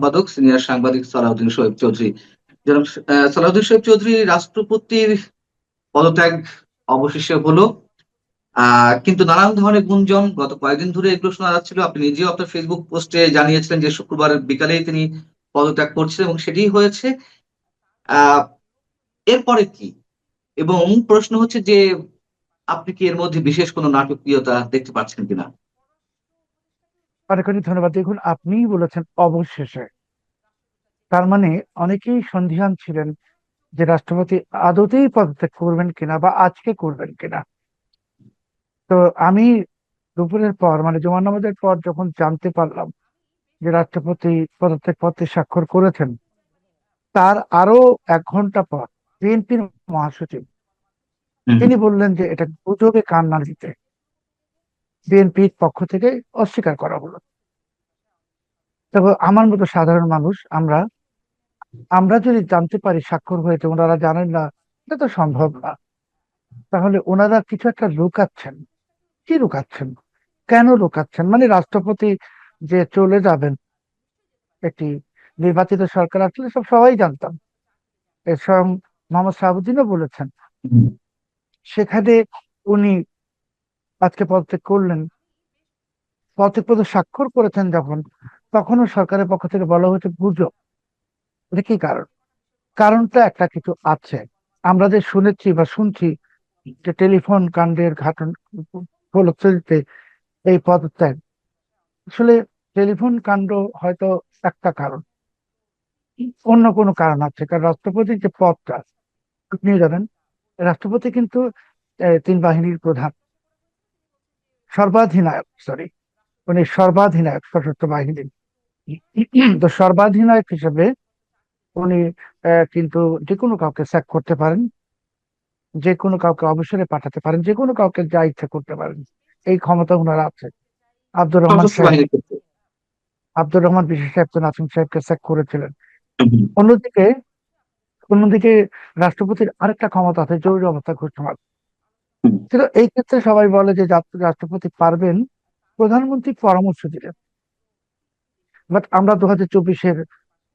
সম্পাদক সিনিয়র সাংবাদিক সালাউদ্দিন শোয়েব চৌধুরী। জনাব সালাউদ্দিন শোয়েব চৌধুরী, রাষ্ট্রপতির পদত্যাগ অবশেষে হলো। কিন্তু নানান ধরনের গুঞ্জন গত কয়েকদিন ধরে এগুলো শোনা যাচ্ছিল। আপনি নিজেও আপনার ফেসবুক পোস্টে জানিয়েছিলেন যে শুক্রবার বিকালেই তিনি পদত্যাগ করছেন এবং সেটি হয়েছে। আহ এরপরে কি? এবং প্রশ্ন হচ্ছে যে আপনি কি এর মধ্যে বিশেষ কোনো নাটকীয়তা দেখতে পাচ্ছেন কিনা? অনেক অনেক ধন্যবাদ। দেখুন, আপনিই বলেছেন অবশেষে। তার মানে অনেকেই সন্দিহান ছিলেন যে রাষ্ট্রপতি আদতেই পদত্যাগ করবেন কিনা বা আজকে করবেন কিনা। তো আমি দুপুরের পর মানে জুমার নামাজের পর যখন জানতে পারলাম যে রাষ্ট্রপতি পদত্যাগ পত্রে স্বাক্ষর করেছেন, তার আরো 1 ঘন্টা পর বিএনপির মহাসচিব হুম, হুম। তিনি বললেন যে এটা গুজবে কান না দিতে। বিএনপির পক্ষ থেকে অস্বীকার করা হলো। তবে আমার মতো সাধারণ মানুষ আমরা আমরা যদি জানতে পারি স্বাক্ষর হয়েছে, ওনারা জানেন না, এটা তো সম্ভব না। তাহলে ওনারা কিছু একটা লুকাচ্ছেন। কি লুকাচ্ছেন? কেন লুকাচ্ছেন? মানে রাষ্ট্রপতি যে চলে যাবেন, একটি নির্বাচিত সরকার আসলে সব সবাই জানতাম। এর স্বয়ং মোহাম্মদ শাহাবুদ্দিনও বলেছেন। হুম। সেখানে উনি আজকে পদত্যাগ করলেন, পদত্যাগ পত্রে স্বাক্ষর করেছেন যখন, তখনও সরকারের পক্ষ থেকে বলা হয়েছে গুজব। এটা কি কারণ? কারণটা একটা কিছু আছে। আমরা যে শুনেছি বা শুনছি যে টেলিফোন কাণ্ডের ঘটনা ফলশ্রুতিতে এই পদত্যাগ, আসলে টেলিফোন কাণ্ড হয়তো একটা কারণ, অন্য কোনো কারণ আছে। কারণ রাষ্ট্রপতির যে পদটা, আপনিও জানেন, রাষ্ট্রপতি কিন্তু 3 বাহিনীর প্রধান, সর্বাধিনায়ক, সরি, উনি সর্বাধিনায়ক সশস্ত্র বাহিনীর। তো সর্বাধিনায়ক হিসেবে উনি কিন্তু যে কোনো কাউকে স্যাক করতে পারেন, যে কোনো কাউকে অবসরে পাঠাতে পারেন, যে কোনো কাউকে যা ইচ্ছা করতে পারেন। এই ক্ষমতা ওনার আছে। আব্দুর রহমান সশস্ত্র সাহেব, বাহিনীর ক্ষেত্রে। আব্দুর রহমান বিশেষ আয়ুক্ত নাসিম সাহেবকে স্যাক করেছিলেন। হুম, হুম। অন্যদিকে অন্যদিকে রাষ্ট্রপতির আরেকটা ক্ষমতা আছে, জরুরি অবস্থা ঘোষণা। হুম। কিন্তু এই ক্ষেত্রে সবাই বলে যে রাষ্ট্রপতি পারবেন, প্রধানমন্ত্রী পরামর্শ দিলেন। বাট আমরা 2024-এর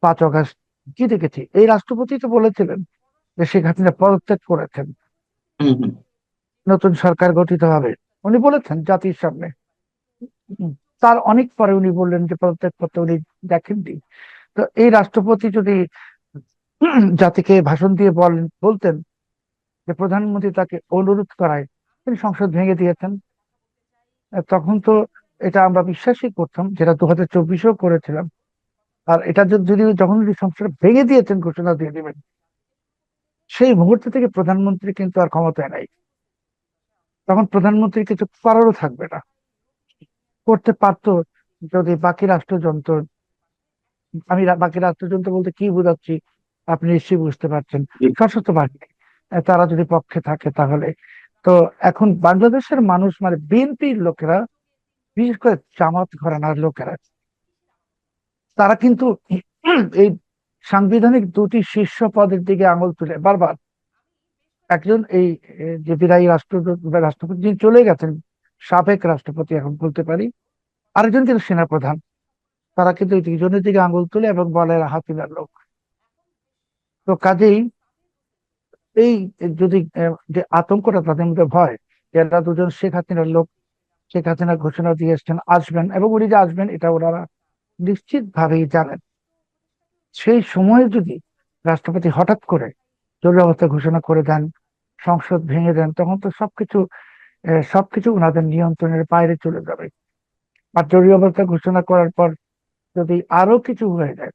5 আগস্ট কি দেখেছি? এই রাষ্ট্রপতি তো বলেছিলেন যে শেখ হাসিনা পদত্যাগ করেছেন, হুম, হুম। নতুন সরকার গঠিত হবে। উনি বলেছেন জাতির সামনে। উম, তার অনেক পরে উনি বললেন যে পদত্যাগ পত্র উনি দেখেননি। তো এই রাষ্ট্রপতি যদি জাতিকে ভাষণ দিয়ে বলতেন যে প্রধানমন্ত্রী তাকে অনুরোধ করায় তিনি সংসদ ভেঙে দিয়েছেন, তখন তো এটা আমরা বিশ্বাসই করতাম, যেটা 2024-এও করেছিলাম। আর এটা যদি যখন উনি সংসদ ভেঙে দিয়েছেন ঘোষণা দিয়ে দিবেন, সেই মুহূর্ত থেকে প্রধানমন্ত্রী কিন্তু আর ক্ষমতায় নাই। তখন প্রধানমন্ত্রী কিছু করারও থাকবে না। করতে পারতো যদি বাকি রাষ্ট্রযন্ত্র, আমি বাকি রাষ্ট্রযন্ত্র বলতে কি বোঝাচ্ছি আপনি নিশ্চয়ই বুঝতে পারছেন, জি। সশস্ত্র বাহিনী, তারা যদি পক্ষে থাকে তাহলে। তো এখন বাংলাদেশের মানুষ মানে বিএনপির লোকেরা, বিশেষ করে জামাত ঘরানার লোকেরা, তারা কিন্তু এই সাংবিধানিক দুটি শীর্ষ পদের দিকে আঙুল তুলে বারবার। একজন এই যে বিদায়ী রাষ্ট্রপতি যিনি চলে গেছেন, সাবেক রাষ্ট্রপতি এখন বলতে পারি, আরেকজন কিন্তু সেনাপ্রধান। তারা কিন্তু এই দুজনের দিকে আঙুল তুলে এবং বলে এরা হাসিনার লোক। তো কাজেই এই যদি যে আতঙ্কটা তাদের মধ্যে ভয়, যে এরা দুজন শেখ হাসিনার লোক, শেখ হাসিনা ঘোষণা দিয়ে এসছেন আসবেন, এবং উনি যে আসবেন এটা ওনারা নিশ্চিত ভাবেই জানেন। সেই সময়ে যদি রাষ্ট্রপতি হঠাৎ করে জরুরি অবস্থা ঘোষণা করে দেন, সংসদ ভেঙে দেন, তখন তো সবকিছু ওনাদের নিয়ন্ত্রণের বাইরে চলে যাবে। আর জরুরি অবস্থা ঘোষণা করার পর যদি আরো কিছু হয়ে যায়,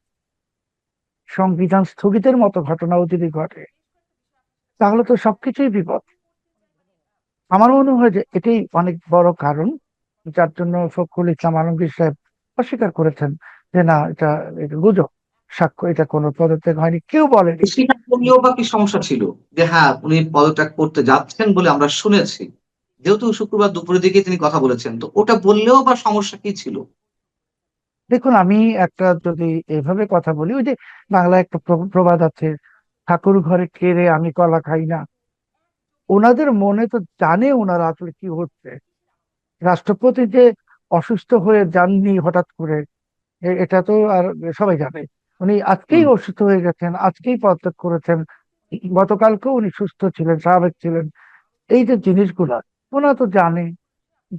সংবিধান স্থগিতের মতো ঘটনাও যদি ঘটে, তাহলে তো সবকিছুই বিপদ। আমার মনে হয় যে এটাই অনেক বড় কারণ, যার জন্য ফখরুল ইসলাম আলমগীর সাহেব অস্বীকার করেছেন যে না, এটা এটা গুজব, সাক্ষ্য, এটা কোনো পদত্যাগ হয়নি, কেউ বলেনি। সেটা করলেও বা কি সমস্যা ছিল? যে হ্যাঁ, উনি পদত্যাগ করতে যাচ্ছেন বলে আমরা শুনেছি। যেহেতু শুক্রবার দুপুরের দিকে তিনি কথা বলেছেন, তো ওটা বললেও বা সমস্যা কি ছিল? দেখুন, আমি একটা যদি এভাবে কথা বলি, ওই যে বাংলায় একটা প্রবাদ আছে, ঠাকুর ঘরে কেড়ে আমি কলা খাই না। ওনাদের মনে তো জানে ওনারা আসলে কি হচ্ছে। রাষ্ট্রপতি যে অসুস্থ হয়ে যাননি হঠাৎ করে, এটা তো আর সবাই জানে। উনি আজকেই হুম। অসুস্থ হয়ে গেছেন, আজকেই পদত্যাগ করেছেন। গতকালকেও উনি সুস্থ ছিলেন, স্বাভাবিক ছিলেন। এই যে জিনিসগুলা ওনারা তো জানে,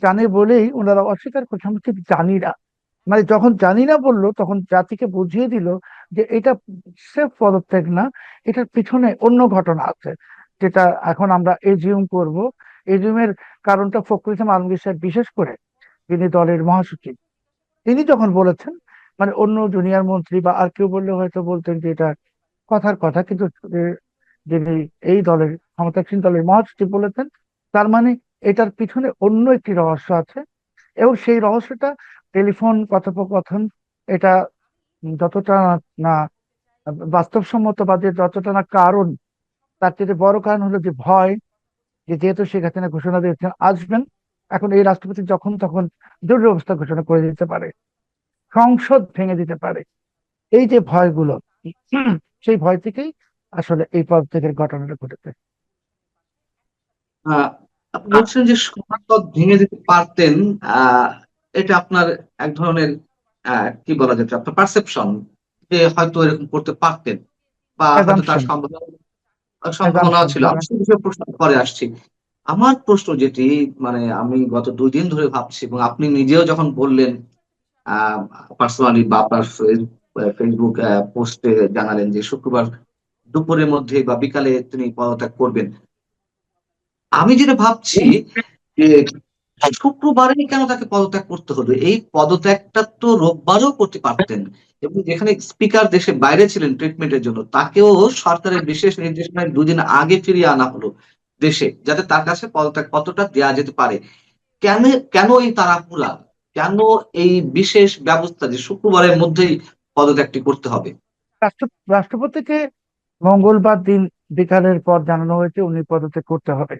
জানে বলেই ওনারা অস্বীকার করছে আমি ঠিক জানি না। মানে যখন জানি না বললো তখন জাতিকে বুঝিয়ে দিল যে এটা সেফ পদত্যাগ না, এটার পিছনে অন্য ঘটনা আছে, যেটা এখন আমরা এজিউম করব। এজিউমের কারণটা ফখরুল ইসলাম আলমগীর সাহেব, বিশেষ করে যিনি দলের মহাসচিব, তিনি যখন বলেছেন, মানে অন্য জুনিয়র মন্ত্রী বা আর কেউ বললে হয়তো বলতেন যে এটা কথার কথা, কিন্তু যিনি এই দলের ক্ষমতাসীন দলের মহাসচিব বলেছেন, তার মানে এটার পিছনে অন্য একটি রহস্য আছে। এবং সেই রহস্যটা টেলিফোন কথোপকথন, এটা যতটা না বাস্তবসম্মত বা যে যতটা না কারণ, তার চেয়ে বড় কারণ হলো যে ভয়, যে যেহেতু শেখ হাসিনা ঘোষণা দিয়েছেন আসবেন, এখন এই রাষ্ট্রপতি যখন তখন জরুরি অবস্থা ঘোষণা করে দিতে পারে, সংসদ ভেঙে দিতে পারে। এই যে ভয়গুলো, সেই ভয় থেকেই আসলে এই পদত্যাগের ঘটনাটা ঘটেছে। আহ, আপনি বলছেন যে সংসদ ভেঙে দিতে পারতেন। আহ, এটা আপনার এক ধরনের কি বলা যেত, আপনার পারসেপশন যে হয়তো এরকম করতে পারতেন, বা হয়তো তার অ্যাজাম্পশন। সম্ভাবনাও অ্যাজাম্পশন, ছিল। হ্যাঁ। আমি সে বিষয়ে প্রশ্ন পরে আসছি। আমার প্রশ্ন যেটি, মানে আমি গত 2 দিন ধরে ভাবছি, এবং আপনি নিজেও যখন বললেন পার্সোনালি বা আপনার ফেসবুক পোস্টে জানালেন যে শুক্রবার দুপুরের মধ্যে বা বিকালে তিনি পদত্যাগ করবেন, আমি যেটা ভাবছি যে শুক্রবারে কেন তাকে পদত্যাগ করতে হলো? এই পদত্যাগটা তো রোববারও করতে পারতেন। এবং যেখানে স্পিকার দেশে বাইরে ছিলেন ট্রিটমেন্টের জন্য, তাকেও সরকারের বিশেষ নির্দেশনায় 2 দিন আগে ফিরিয়ে আনা হলো দেশে, যাতে তার কাছে পদত্যাগ পত্রটা দেওয়া যেতে পারে। কেন, কেন এই তাড়াহুড়া? কেন এই বিশেষ ব্যবস্থা যে শুক্রবারের মধ্যেই পদত্যাগটি করতে হবে? রাষ্ট্র রাষ্ট্রপতিকে মঙ্গলবার দিন বিকালের পর জানানো হয়েছে উনি পদত্যাগ করতে হবে,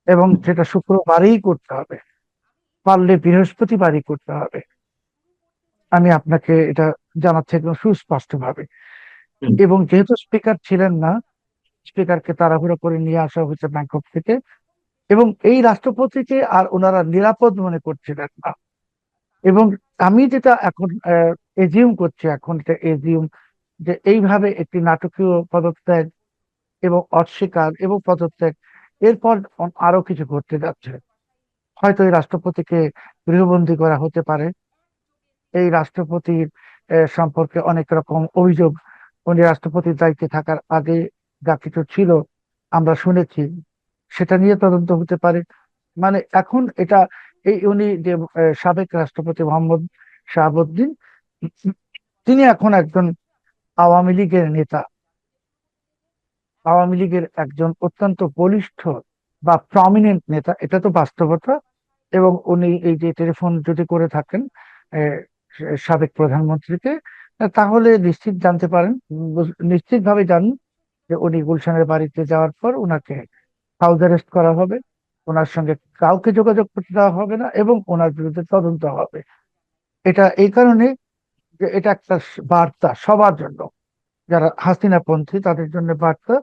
এবং সেটা শুক্রবারেই করতে হবে, পারলে বৃহস্পতিবারই করতে হবে। আমি আপনাকে এটা জানাচ্ছি একদম সুস্পষ্ট ভাবে। হুম। এবং যেহেতু স্পিকার ছিলেন না, স্পিকারকে তাড়াহুড়ো করে নিয়ে আসা হয়েছে ব্যাংকক থেকে, এবং এই রাষ্ট্রপতিকে আর ওনারা নিরাপদ মনে করছিলেন না। এবং আমি যেটা এখন এজিউম করছি, এখন এটা এজিউম, যে এইভাবে একটি নাটকীয় পদত্যাগ এবং অস্বীকার এবং পদত্যাগ, এরপর আরো কিছু ঘটতে যাচ্ছে। হয়তো এই রাষ্ট্রপতিকে গৃহবন্দী করা হতে পারে। এই রাষ্ট্রপতির সম্পর্কে অনেক রকম অভিযোগ, উনি রাষ্ট্রপতির দায়িত্বে থাকার আগে যা কিছু ছিল আমরা শুনেছি, সেটা নিয়ে তদন্ত হতে পারে। মানে এখন এটা, এই উনি যে সাবেক রাষ্ট্রপতি মোহাম্মদ শাহাবুদ্দিন, তিনি এখন একজন আওয়ামী লীগের নেতা, আওয়ামী লীগের একজন অত্যন্ত বলিষ্ঠ বা প্রমিনেন্ট নেতা, এটা তো বাস্তবতা। এবং উনি এই যে টেলিফোন যদি করে থাকেন আহ, সাবেক প্রধানমন্ত্রীকে, তাহলে নিশ্চিত জানতে পারেন, নিশ্চিত ভাবে জানেন যে উনি গুলশানের বাড়িতে যাওয়ার পর উনাকে হাউস অ্যারেস্ট করা হবে, ওনার সঙ্গে কাউকে যোগাযোগ করতে দেওয়া হবে না, এবং ওনার বিরুদ্ধে তদন্ত হবে। এটা এই কারণে যে এটা একটা বার্তা সবার জন্য, যারা হাসিনা পন্থী তাদের জন্য বার্তা।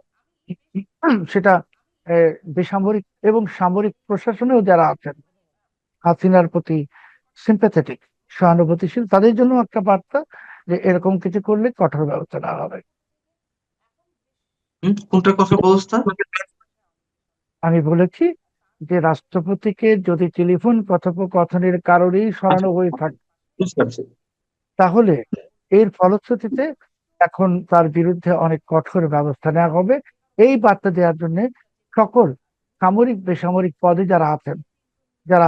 সেটা বেসামরিক এবং সামরিক প্রশাসনেও যারা আছেন হাসিনার প্রতি সিম্প্যাথেটিক, সহানুভূতিশীল, তাদের জন্য একটা বার্তা যে এরকম কিছু করলে কঠোর ব্যবস্থা নেওয়া হবে। কোনটার কথা ব্যবস্থা? আমি বলেছি যে রাষ্ট্রপতিকে যদি টেলিফোন কথোপকথনের কারণেই আচ্ছা, সরানো হয়ে থাকে, বুঝতে পারছি। তাহলে এর ফলশ্রুতিতে এখন তার বিরুদ্ধে অনেক কঠোর ব্যবস্থা নেওয়া হবে। এই বার্তা দেওয়ার জন্য সকল সামরিক বেসামরিক পদে যারা আছেন, যারা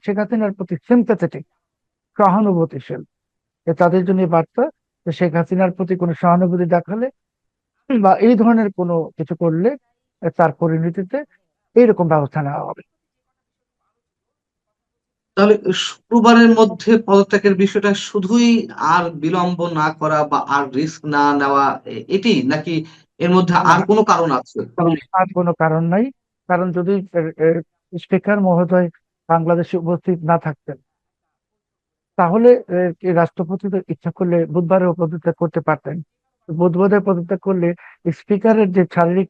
শেখ হাসিনার প্রতি সিম্প্যাথেটিক, সহানুভূতিশীল, তাদের জন্য এই বার্তা যে শেখ হাসিনার প্রতি কোনো সহানুভূতি দেখালে বা এই ধরনের কোনো কিছু করলে তার পরিণতিতে এইরকম ব্যবস্থা নেওয়া হবে। তাহলে শুক্রবারের মধ্যে পদত্যাগের বিষয়টা শুধুই আর বিলম্ব না করা বা আর রিস্ক না নেওয়া, এটি নাকি এর মধ্যে না, আর কোনো কারণ আছে? আর কোনো কারণ নাই। কারণ যদি স্পিকার মহোদয় বাংলাদেশে উপস্থিত না থাকতেন, তাহলে কি রাষ্ট্রপতি তো ইচ্ছা করলে বুধবারেও পদত্যাগ করতে পারতেন। বুধবারে পদত্যাগ করলে স্পিকারের যে শারীরিক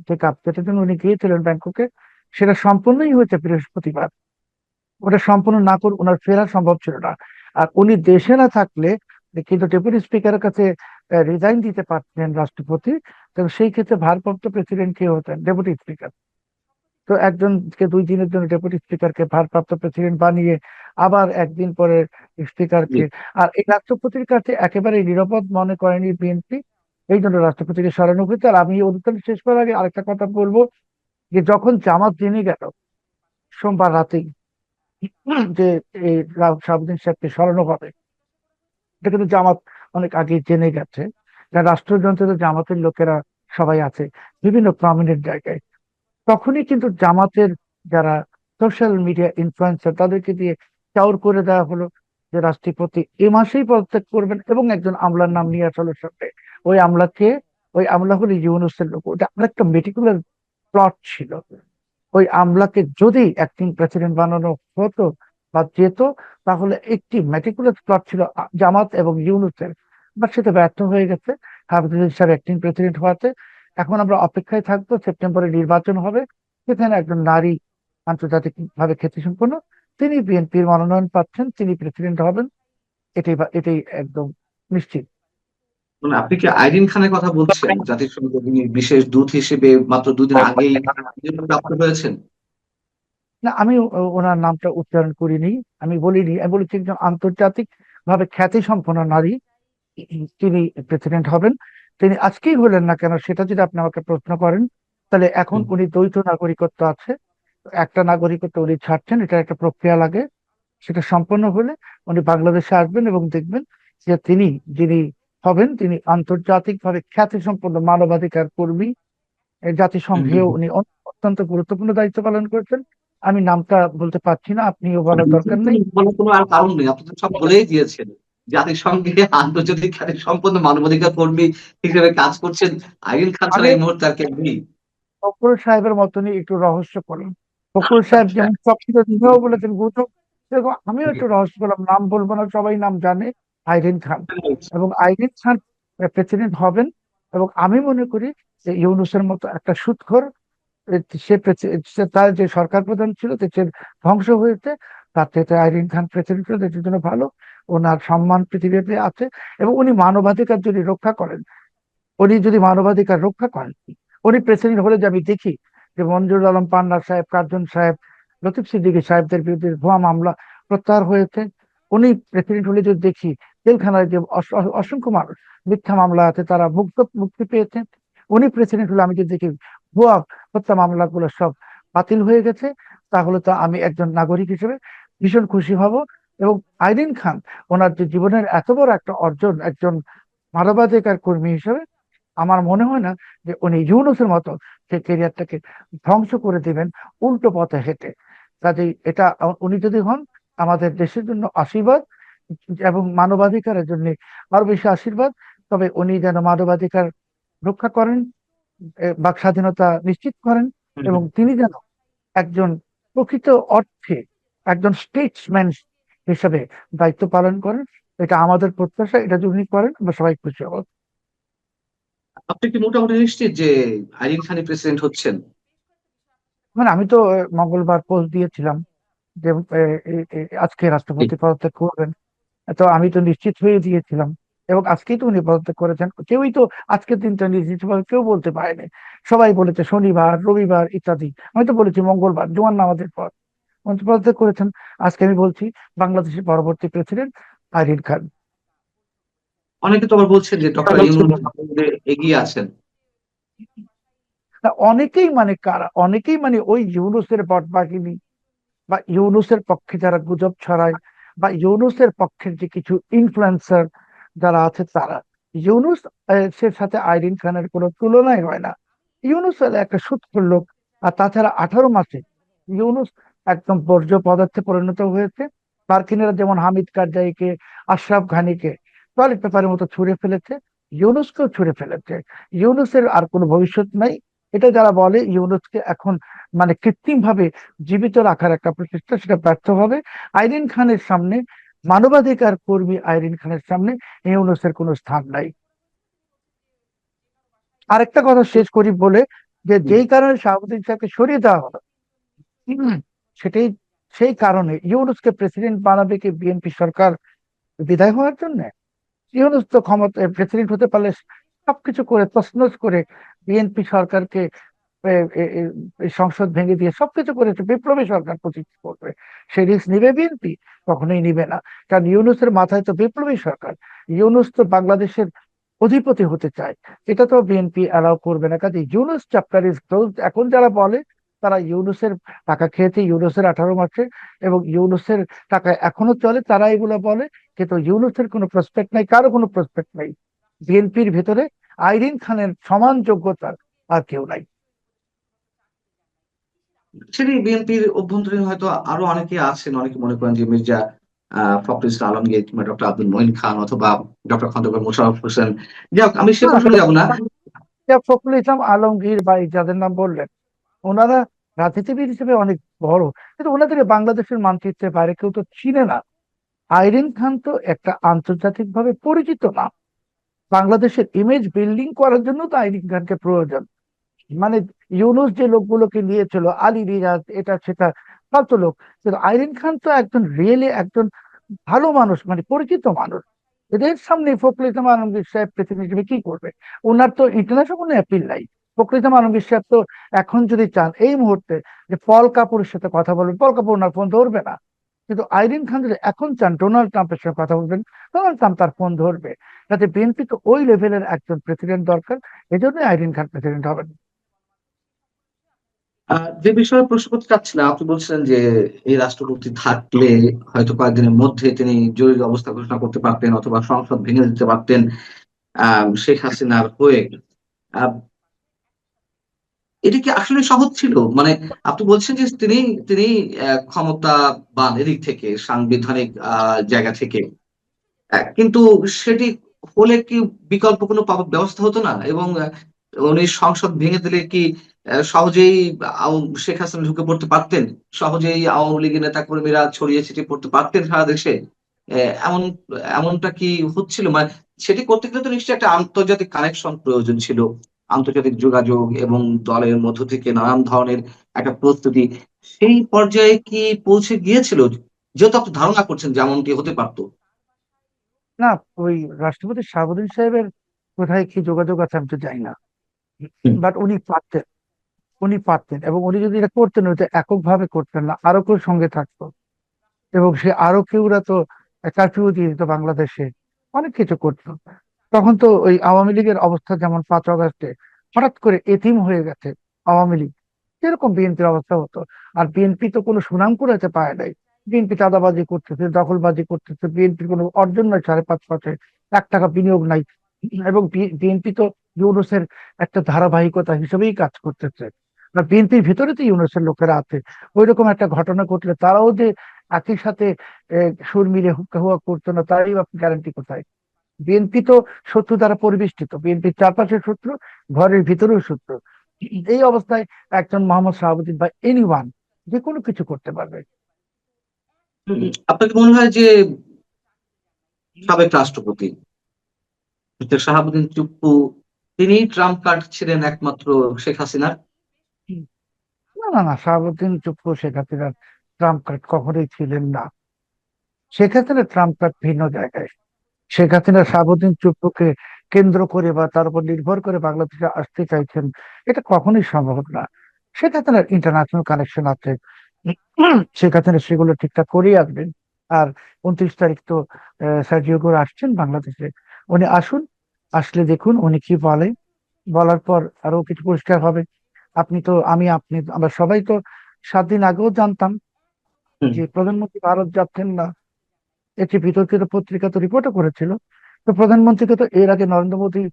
চেক আপ, যেটার জন্য উনি গিয়েছিলেন ব্যাংককে, সেটা সম্পূর্ণই হয়েছে বৃহস্পতিবার। ওটা সম্পূর্ণ না করে ওনার ফেরা সম্ভব ছিল না। আর উনি দেশে না থাকলে কিন্তু ডেপুটি স্পিকারের কাছে রিজাইন দিতে পারতেন রাষ্ট্রপতি। তো সেই ক্ষেত্রে ভারপ্রাপ্ত প্রেসিডেন্ট কে হতেন? Deputy speaker. তো একজনকে 2 দিনের জন্য ডেপুটি স্পিকারকে ভারপ্রাপ্ত প্রেসিডেন্ট বানিয়ে আবার একদিন পরে জি। স্পিকারকে, আর এই রাষ্ট্রপতির কাছে একেবারে নিরাপদ মনে করেনি বিএনপি, এই জন্য রাষ্ট্রপতিকে সরানো হয়েছে। আর আমি এই অনুষ্ঠান শেষ করার আগে আরেকটা কথা বলবো, যে যখন জামাত জেনে গেল সোমবার রাতেই যে এই শাহাবুদ্দিন সাহেবকে সরানো হবে, এটা কিন্তু জামাত অনেক আগে জেনে গেছে। কারণ রাষ্ট্রযন্ত্রে জামাতের লোকেরা সবাই আছে বিভিন্ন প্রমিনেন্ট জায়গায়। তখনই কিন্তু জামাতের যারা সোশ্যাল মিডিয়া ইনফ্লুয়েন্সার তাদেরকে দিয়ে চাউর করে দেওয়া হলো যে রাষ্ট্রপতি এ মাসেই পদত্যাগ করবেন, এবং একজন আমলার নাম নিয়ে আসলো সামনে। ওই আমলাকে, ওই আমলা হলো ইউনূসের লোক। ওটা আরেকটা মেটিকুলার প্লট ছিল। ওই আমলাকে যদি অ্যাক্টিং প্রেসিডেন্ট বানানো হতো বা যেত, তাহলে একটি মেটিকুলাস প্লট ছিল জামাত এবং ইউনূসের, বাট সেটা ব্যর্থ হয়ে গেছে হাফিজুল সাহেব অ্যাক্টিং প্রেসিডেন্ট হওয়াতে। এখন আমরা অপেক্ষায় থাকবো, সেপ্টেম্বরে নির্বাচন হবে, সেখানে একজন নারী আন্তর্জাতিক ভাবে খ্যাতিসম্পন্ন তিনি বিএনপির মনোনয়ন পাচ্ছেন, তিনি প্রেসিডেন্ট হবেন। এটাই একদম নিশ্চিত। মানে আপনি কি আইরিন খানের কথা বলছেন, জাতিসংঘের যিনি বিশেষ দূত হিসেবে মাত্র 2 দিন আগেই নিয়োগ প্রাপ্ত হয়েছেন? না, আমি ওনার নামটা উচ্চারণ করিনি, আমি বলিনি, আমি বলেছি একজন আন্তর্জাতিক ভাবে খ্যাতি সম্পন্ন নারী তিনি প্রেসিডেন্ট হবেন। তিনি আজকেই হলেন না কেন সেটা যদি আপনি আমাকে প্রশ্ন করেন, তাহলে এখন হুম। উনি দ্বৈত নাগরিকত্ব আছে, একটা নাগরিকত্ব উনি ছাড়ছেন, এটা একটা প্রক্রিয়া লাগে। সেটা সম্পন্ন হলে উনি বাংলাদেশে আসবেন এবং দেখবেন যে তিনি যিনি হবেন তিনি আন্তর্জাতিক ভাবে খ্যাতি সম্পন্ন মানবাধিকার কর্মী। হুম, জাতিসংঘেও হুম, উনি অত্যন্ত গুরুত্বপূর্ণ দায়িত্ব পালন করেছেন। আমি নামটা বলতে পারছি না, আপনিও বলার দরকার নেই। বলার কোনো আর কারণ নেই, আপনি তো সব বলেই দিয়েছেন। জাতিসংঘে আন্তর্জাতিক খ্যাতি সম্পন্ন মানবাধিকার কর্মী হিসেবে কাজ করছেন আইরিন খান ছাড়া আমি এই মুহূর্তে আর কেউ নেই। ফখরুল সাহেবের মতনই একটু রহস্য করলাম। ফখরুল সাহেব যেমন সবকিছু দিনেও বলেছেন গুজব, সেরকম আমিও একটু রহস্য করলাম, নাম বলবো না, সবাই নাম জানে, আইরিন খান। এবং আইরিন খান প্রেসিডেন্ট হবেন। এবং আমি মনে করি যে ইউনূসের মতো একটা সুৎখর, তার যে সরকার প্রধান ছিল দেশের ধ্বংস হয়েছে, তার থেকে আইরিন খান প্রেসিডেন্ট হলে দেশের জন্য ভালো। ওনার সম্মান পৃথিবীতে আছে, এবং উনি মানবাধিকার যদি রক্ষা করেন, উনি যদি মানবাধিকার রক্ষা করেন, উনি প্রেসিডেন্ট হলে যে আমি দেখি যে মঞ্জুর আলম পান্না সাহেব, কার্জন সাহেব, লতিফ সিদ্দিকী সাহেবদের বিরুদ্ধে ভুয়া মামলা প্রত্যাহার হয়েছে। উনি প্রেসিডেন্ট হলে যদি দেখি জেলখানায় যে অসংখ্য মানুষ মিথ্যা মামলা আছে তারা মুক্তি পেয়েছেন। উনি প্রেসিডেন্ট হলে আমি যদি দেখি ভুয়া হত্যা মামলাগুলো সব বাতিল হয়ে গেছে, তাহলে তো আমি একজন নাগরিক হিসেবে ভীষণ খুশি হব। এবং আইরিন খান ওনার যে জীবনের এত বড় একটা অর্জন, একজন মানবাধিকার কর্মী হিসেবে, আমার মনে হয় না যে উনি ইউনূসের মতো সে কেরিয়ারটাকে ধ্বংস করে দিবেন উল্টো পথে হেঁটে। কাজেই এটা উনি যদি হন আমাদের দেশের জন্য আশীর্বাদ, এবং মানবাধিকারের জন্য আরো বেশি আশীর্বাদ। তবে উনি যেন মানবাধিকার রক্ষা করেন, বাক স্বাধীনতা নিশ্চিত করেন, এবং তিনি যেন একজন প্রকৃত অর্থে একজন স্টেটসম্যান হিসেবে দায়িত্ব পালন করেন। এটা আমাদের প্রত্যাশা, এটা যদি উনি করেন আমরা সবাই খুশি হব। আপনি কি মোটামুটি নিশ্চিত যে আইরিন খানই প্রেসিডেন্ট হচ্ছেন? মানে আমি তো মঙ্গলবার পোস্ট দিয়েছিলাম যে আজকে রাষ্ট্রপতি পদত্যাগ করবেন। তো আমি তো নিশ্চিত হয়ে দিয়েছিলাম, এবং আজকেই তো উনি পদত্যাগ করেছেন। কেউই তো আজকের দিনটা নিশ্চিত ভাবে কেউ বলতে পারেনি। সবাই বলেছে শনিবার, রবিবার ইত্যাদি, আমি তো বলেছি মঙ্গলবার জুমার নামাজের পর উনি পদত্যাগ করেছেন। আজকে আমি বলছি বাংলাদেশের পরবর্তী প্রেসিডেন্ট আরিফ খান। অনেকে তো আবার বলছেন যে ডক্টর ইউনূস এগিয়ে আছেন। তা অনেকেই মানে কারা? অনেকেই মানে ওই ইউনূসের বটবাহিনী, বা ইউনূসের পক্ষে যারা গুজব ছড়ায়, বা ইউনূসের পক্ষের যে কিছু ইনফ্লুয়েন্সার যারা আছে তারা। ইউনূস সে সাথে আইরিন খানের কোনো তুলনাই হয় না। ইউনূস হলো একটা সুৎখর লোক। আর তাছাড়া 18 মাসে ইউনূস একদম বর্জ্য পদার্থে পরিণত হয়েছে। মার্কিনেরা যেমন হামিদ কারজাইকে, আশরাফ ঘানিকে টয়লেট পেপারের মতো ছুঁড়ে ফেলেছে, ইউনূসকেও ছুঁড়ে ফেলেছে। ইউনূসের আর কোনো ভবিষ্যৎ নাই। এটা যারা বলে ইউনূসকে এখন মানে কৃত্রিম ভাবে জীবিত রাখার একটা প্রচেষ্টা, সেটা ব্যর্থ হবে। আইরিন খানের সামনে, মানবাধিকার কর্মী আইরিন খানের সামনে ইউনূসের কোনো স্থান নাই। আরেকটা কথা শেষ করি বলে, যে যেই কারণে শাহাবুদ্দিন সাহেবকে সরিয়ে দেওয়া হলো, হুম, সেটাই সেই কারণে ইউনূসকে প্রেসিডেন্ট বানাবে কি বিএনপি সরকার, বিদায় হওয়ার জন্য। ইউনূস তো ক্ষমতা প্রেসিডেন্ট হতে পারলে সবকিছু করে তছনছ করে বিএনপি সরকারকে এ, এ, এ, এই সংসদ ভেঙে দিয়ে সবকিছু করে একটা বিপ্লবী সরকার প্রতিষ্ঠা করবে। সেই রিস্ক নিবে বিএনপি? কখনোই নিবে না। কারণ ইউনূসের মাথায় তো বিপ্লবী সরকার। ইউনূস তো বাংলাদেশের অধিপতি হতে চায়। এটা তো বিএনপি অ্যালাউ করবে না। কাজে ইউনূস চ্যাপ্টার ইজ ক্লোজ। এখন যারা বলে তারা ইউনূসের টাকা খেয়েছে, ইউনূসের 18 মাসে, এবং ইউনূসের টাকা এখনো চলে, তারা এগুলো বলে। কিন্তু ইউনূসের কোনো প্রসপেক্ট নাই, কারো কোনো প্রসপেক্ট নাই। বিএনপির ভেতরে আইরিন খানের সমান যোগ্যতার আর কেউ নাই। সেটি বিএনপির অভ্যন্তরীণ হয়তো আরো অনেকে আছেন, অনেকে মনে করেন যে মির্জা ফখরুল ইসলাম আলমগীর কিংবা ডক্টর আব্দুল মঈন খান অথবা ডক্টর খন্দকার মোশাররফ হোসেন। যাই হোক, আমি সে না, প্রসঙ্গে যাব না। ফখরুল ইসলাম আলমগীর বা এই যাদের নাম বললেন, ওনারা রাজনীতিবিদ হিসেবে অনেক বড়, কিন্তু ওনাদের বাংলাদেশের মানচিত্রের বাইরে কেউ তো চিনে না। আইরিন খান তো একটা আন্তর্জাতিক ভাবে পরিচিত না। বাংলাদেশের ইমেজ বিল্ডিং করার জন্য তো আইরিন খানকে প্রয়োজন। মানে ইউনুস যে লোকগুলোকে নিয়েছিল, আলী রিয়াজ, এটা সেটা, ফালতু লোক। কিন্তু আইরিন খান তো একজন রিয়েলি একজন ভালো মানুষ, মানে পরিচিত মানুষ। এদের সামনে ফখরুল ইসলাম আলমগীর সাহেব প্রেসিডেন্ট হিসেবে কি করবে? ওনার তো ইন্টারন্যাশনাল কোনো অ্যাপিল নাই। ফখরুল ইসলাম আলমগীর সাহেব তো এখন যদি চান এই মুহূর্তে যে পল কাপুরের সাথে কথা বলবেন, পল কাপুর ওনার ফোন ধরবে না। কিন্তু আইরিন খান যদি এখন চান ডোনাল্ড ট্রাম্পের সঙ্গে কথা বলবেন, ডোনাল্ড ট্রাম্প তার ফোন ধরবে। যাতে বিএনপি তো ওই লেভেলের একজন প্রেসিডেন্ট দরকার। এজন্যই আইরিন খান প্রেসিডেন্ট হবেন। যে বিষয়ে প্রশ্ন করতে চাচ্ছিলাম, আপনি বলছিলেন যে এই রাষ্ট্রপতি থাকলে হয়তো কয়েকদিনের মধ্যে তিনি জরুরি অবস্থা ঘোষণা করতে পারতেন অথবা সংসদ ভেঙে দিতে পারতেন শেখ হাসিনার হয়ে। আহ, এটা কি আসলে সহজ ছিল? মানে আপনি বলছেন যে তিনি তিনি ক্ষমতাবান এদিক থেকে, সাংবিধানিক জায়গা থেকে, কিন্তু সেটি হলে কি বিকল্প কোনো ব্যবস্থা হতো না? এবং উনি সংসদ ভেঙে দিলে কি সহজেই শেখ হাসিনা ঢুকে পড়তে পারতেন? সহজেই আওয়ামী লীগের নেতা কর্মীরা ছড়িয়ে ছিটিয়ে পড়তে পারতেন সারা দেশে? এমন এমনটা কি হচ্ছিল? মানে সেটি করতে গেলে তো নিশ্চয়ই একটা আন্তর্জাতিক কানেকশন প্রয়োজন ছিল, আন্তর্জাতিক যোগাযোগ এবং দলের মধ্য থেকে নানান ধরনের একটা প্রস্তুতি। সেই পর্যায়ে কি পৌঁছে গিয়েছিল? যেহেতু আপনি ধারণা করছেন যেমনটি হতে পারতো। না, ওই রাষ্ট্রপতি শাহাবুদ্দিন সাহেবের কোথায় কি যোগাযোগ আছে আমি তো জানি না। হুম। বাট উনি পারতেন। উনি পারতেন, এবং উনি যদি এটা করতেন ওইটা এককভাবে করতেন না, আরো কেউ সঙ্গে থাকতো। এবং সে আরো কেউরা তো কারফিউ দিয়ে দিত বাংলাদেশে, অনেক কিছু করতো। তখন তো ওই আওয়ামী লীগের অবস্থা যেমন 5 আগস্টে হঠাৎ করে এতিম হয়ে গেছে আওয়ামী লীগ, এরকম বিএনপির অবস্থা হতো। আর বিএনপি তো কোনো সুনাম কুড়াতে পারে নাই। বিএনপি চাঁদাবাজি করতেছে, দখলবাজি করতেছে, বিএনপির কোনো অর্জন নাই 5.5 বছরে, 1 টাকা বিনিয়োগ নাই। এবং বিএনপি তো ইউনূসের একটা ধারাবাহিকতা হিসেবেই কাজ করতেছে। আর বিএনপির ভিতরে তো ইউনূসের লোকেরা আছে। ওইরকম একটা ঘটনা ঘটলে তারাও যে একই সাথে সুর মিলে হুক্কা হুয়া করতো না, তারই গ্যারান্টি কোথায়? বিএনপি তো শত্রু দ্বারা পরিবেষ্টিত, বিএনপির চারপাশের শত্রু, ঘরের ভিতরেও শত্রু। এই অবস্থায় একজন মোহাম্মদ শাহাবুদ্দিন বা এনিওয়ান যে কোনো কিছু করতে পারবে। হুম, আপনার কি মনে হয় যে সাবেক রাষ্ট্রপতি মিস্টার শাহাবুদ্দিন চুপ্পু তিনি ট্রাম্প কার্ড ছিলেন একমাত্র শেখ হাসিনার? না, না, না, শাহাবুদ্দিন চুপ্পু শেখ হাসিনার ট্রাম্প কার্ড কখনোই ছিলেন না। শেখ হাসিনা ট্রাম্প কার্ড ভিন্ন জায়গায়। শেখ হাসিনা শাহাবুদ্দিন চুপ্পুকে কেন্দ্র করে বা তার উপর নির্ভর করে বাংলাদেশে আসতে চাইছেন, এটা কখনোই সম্ভব না। শেখ হাসিনার ইন্টারন্যাশনাল কানেকশন আছে। শেখ হাসিনা সেগুলো ঠিকঠাক করেই আসবেন। আর 29 তারিখ তো সার্জিও গুরু আসছেন বাংলাদেশে। উনি আসুন, আসলে দেখুন উনি কি বলে। বলার পর আরো কিছু পরিষ্কার হবে। আপনি তো, আমি, আপনি, আমরা সবাই তো 7 দিন আগেও জানতাম হুম। যে প্রধানমন্ত্রী ভারত যাচ্ছেন না। একটি বিতর্কিত পত্রিকা তো রিপোর্টও করেছিল। তো প্রধানমন্ত্রীকে তো এর আগে নরেন্দ্র মোদী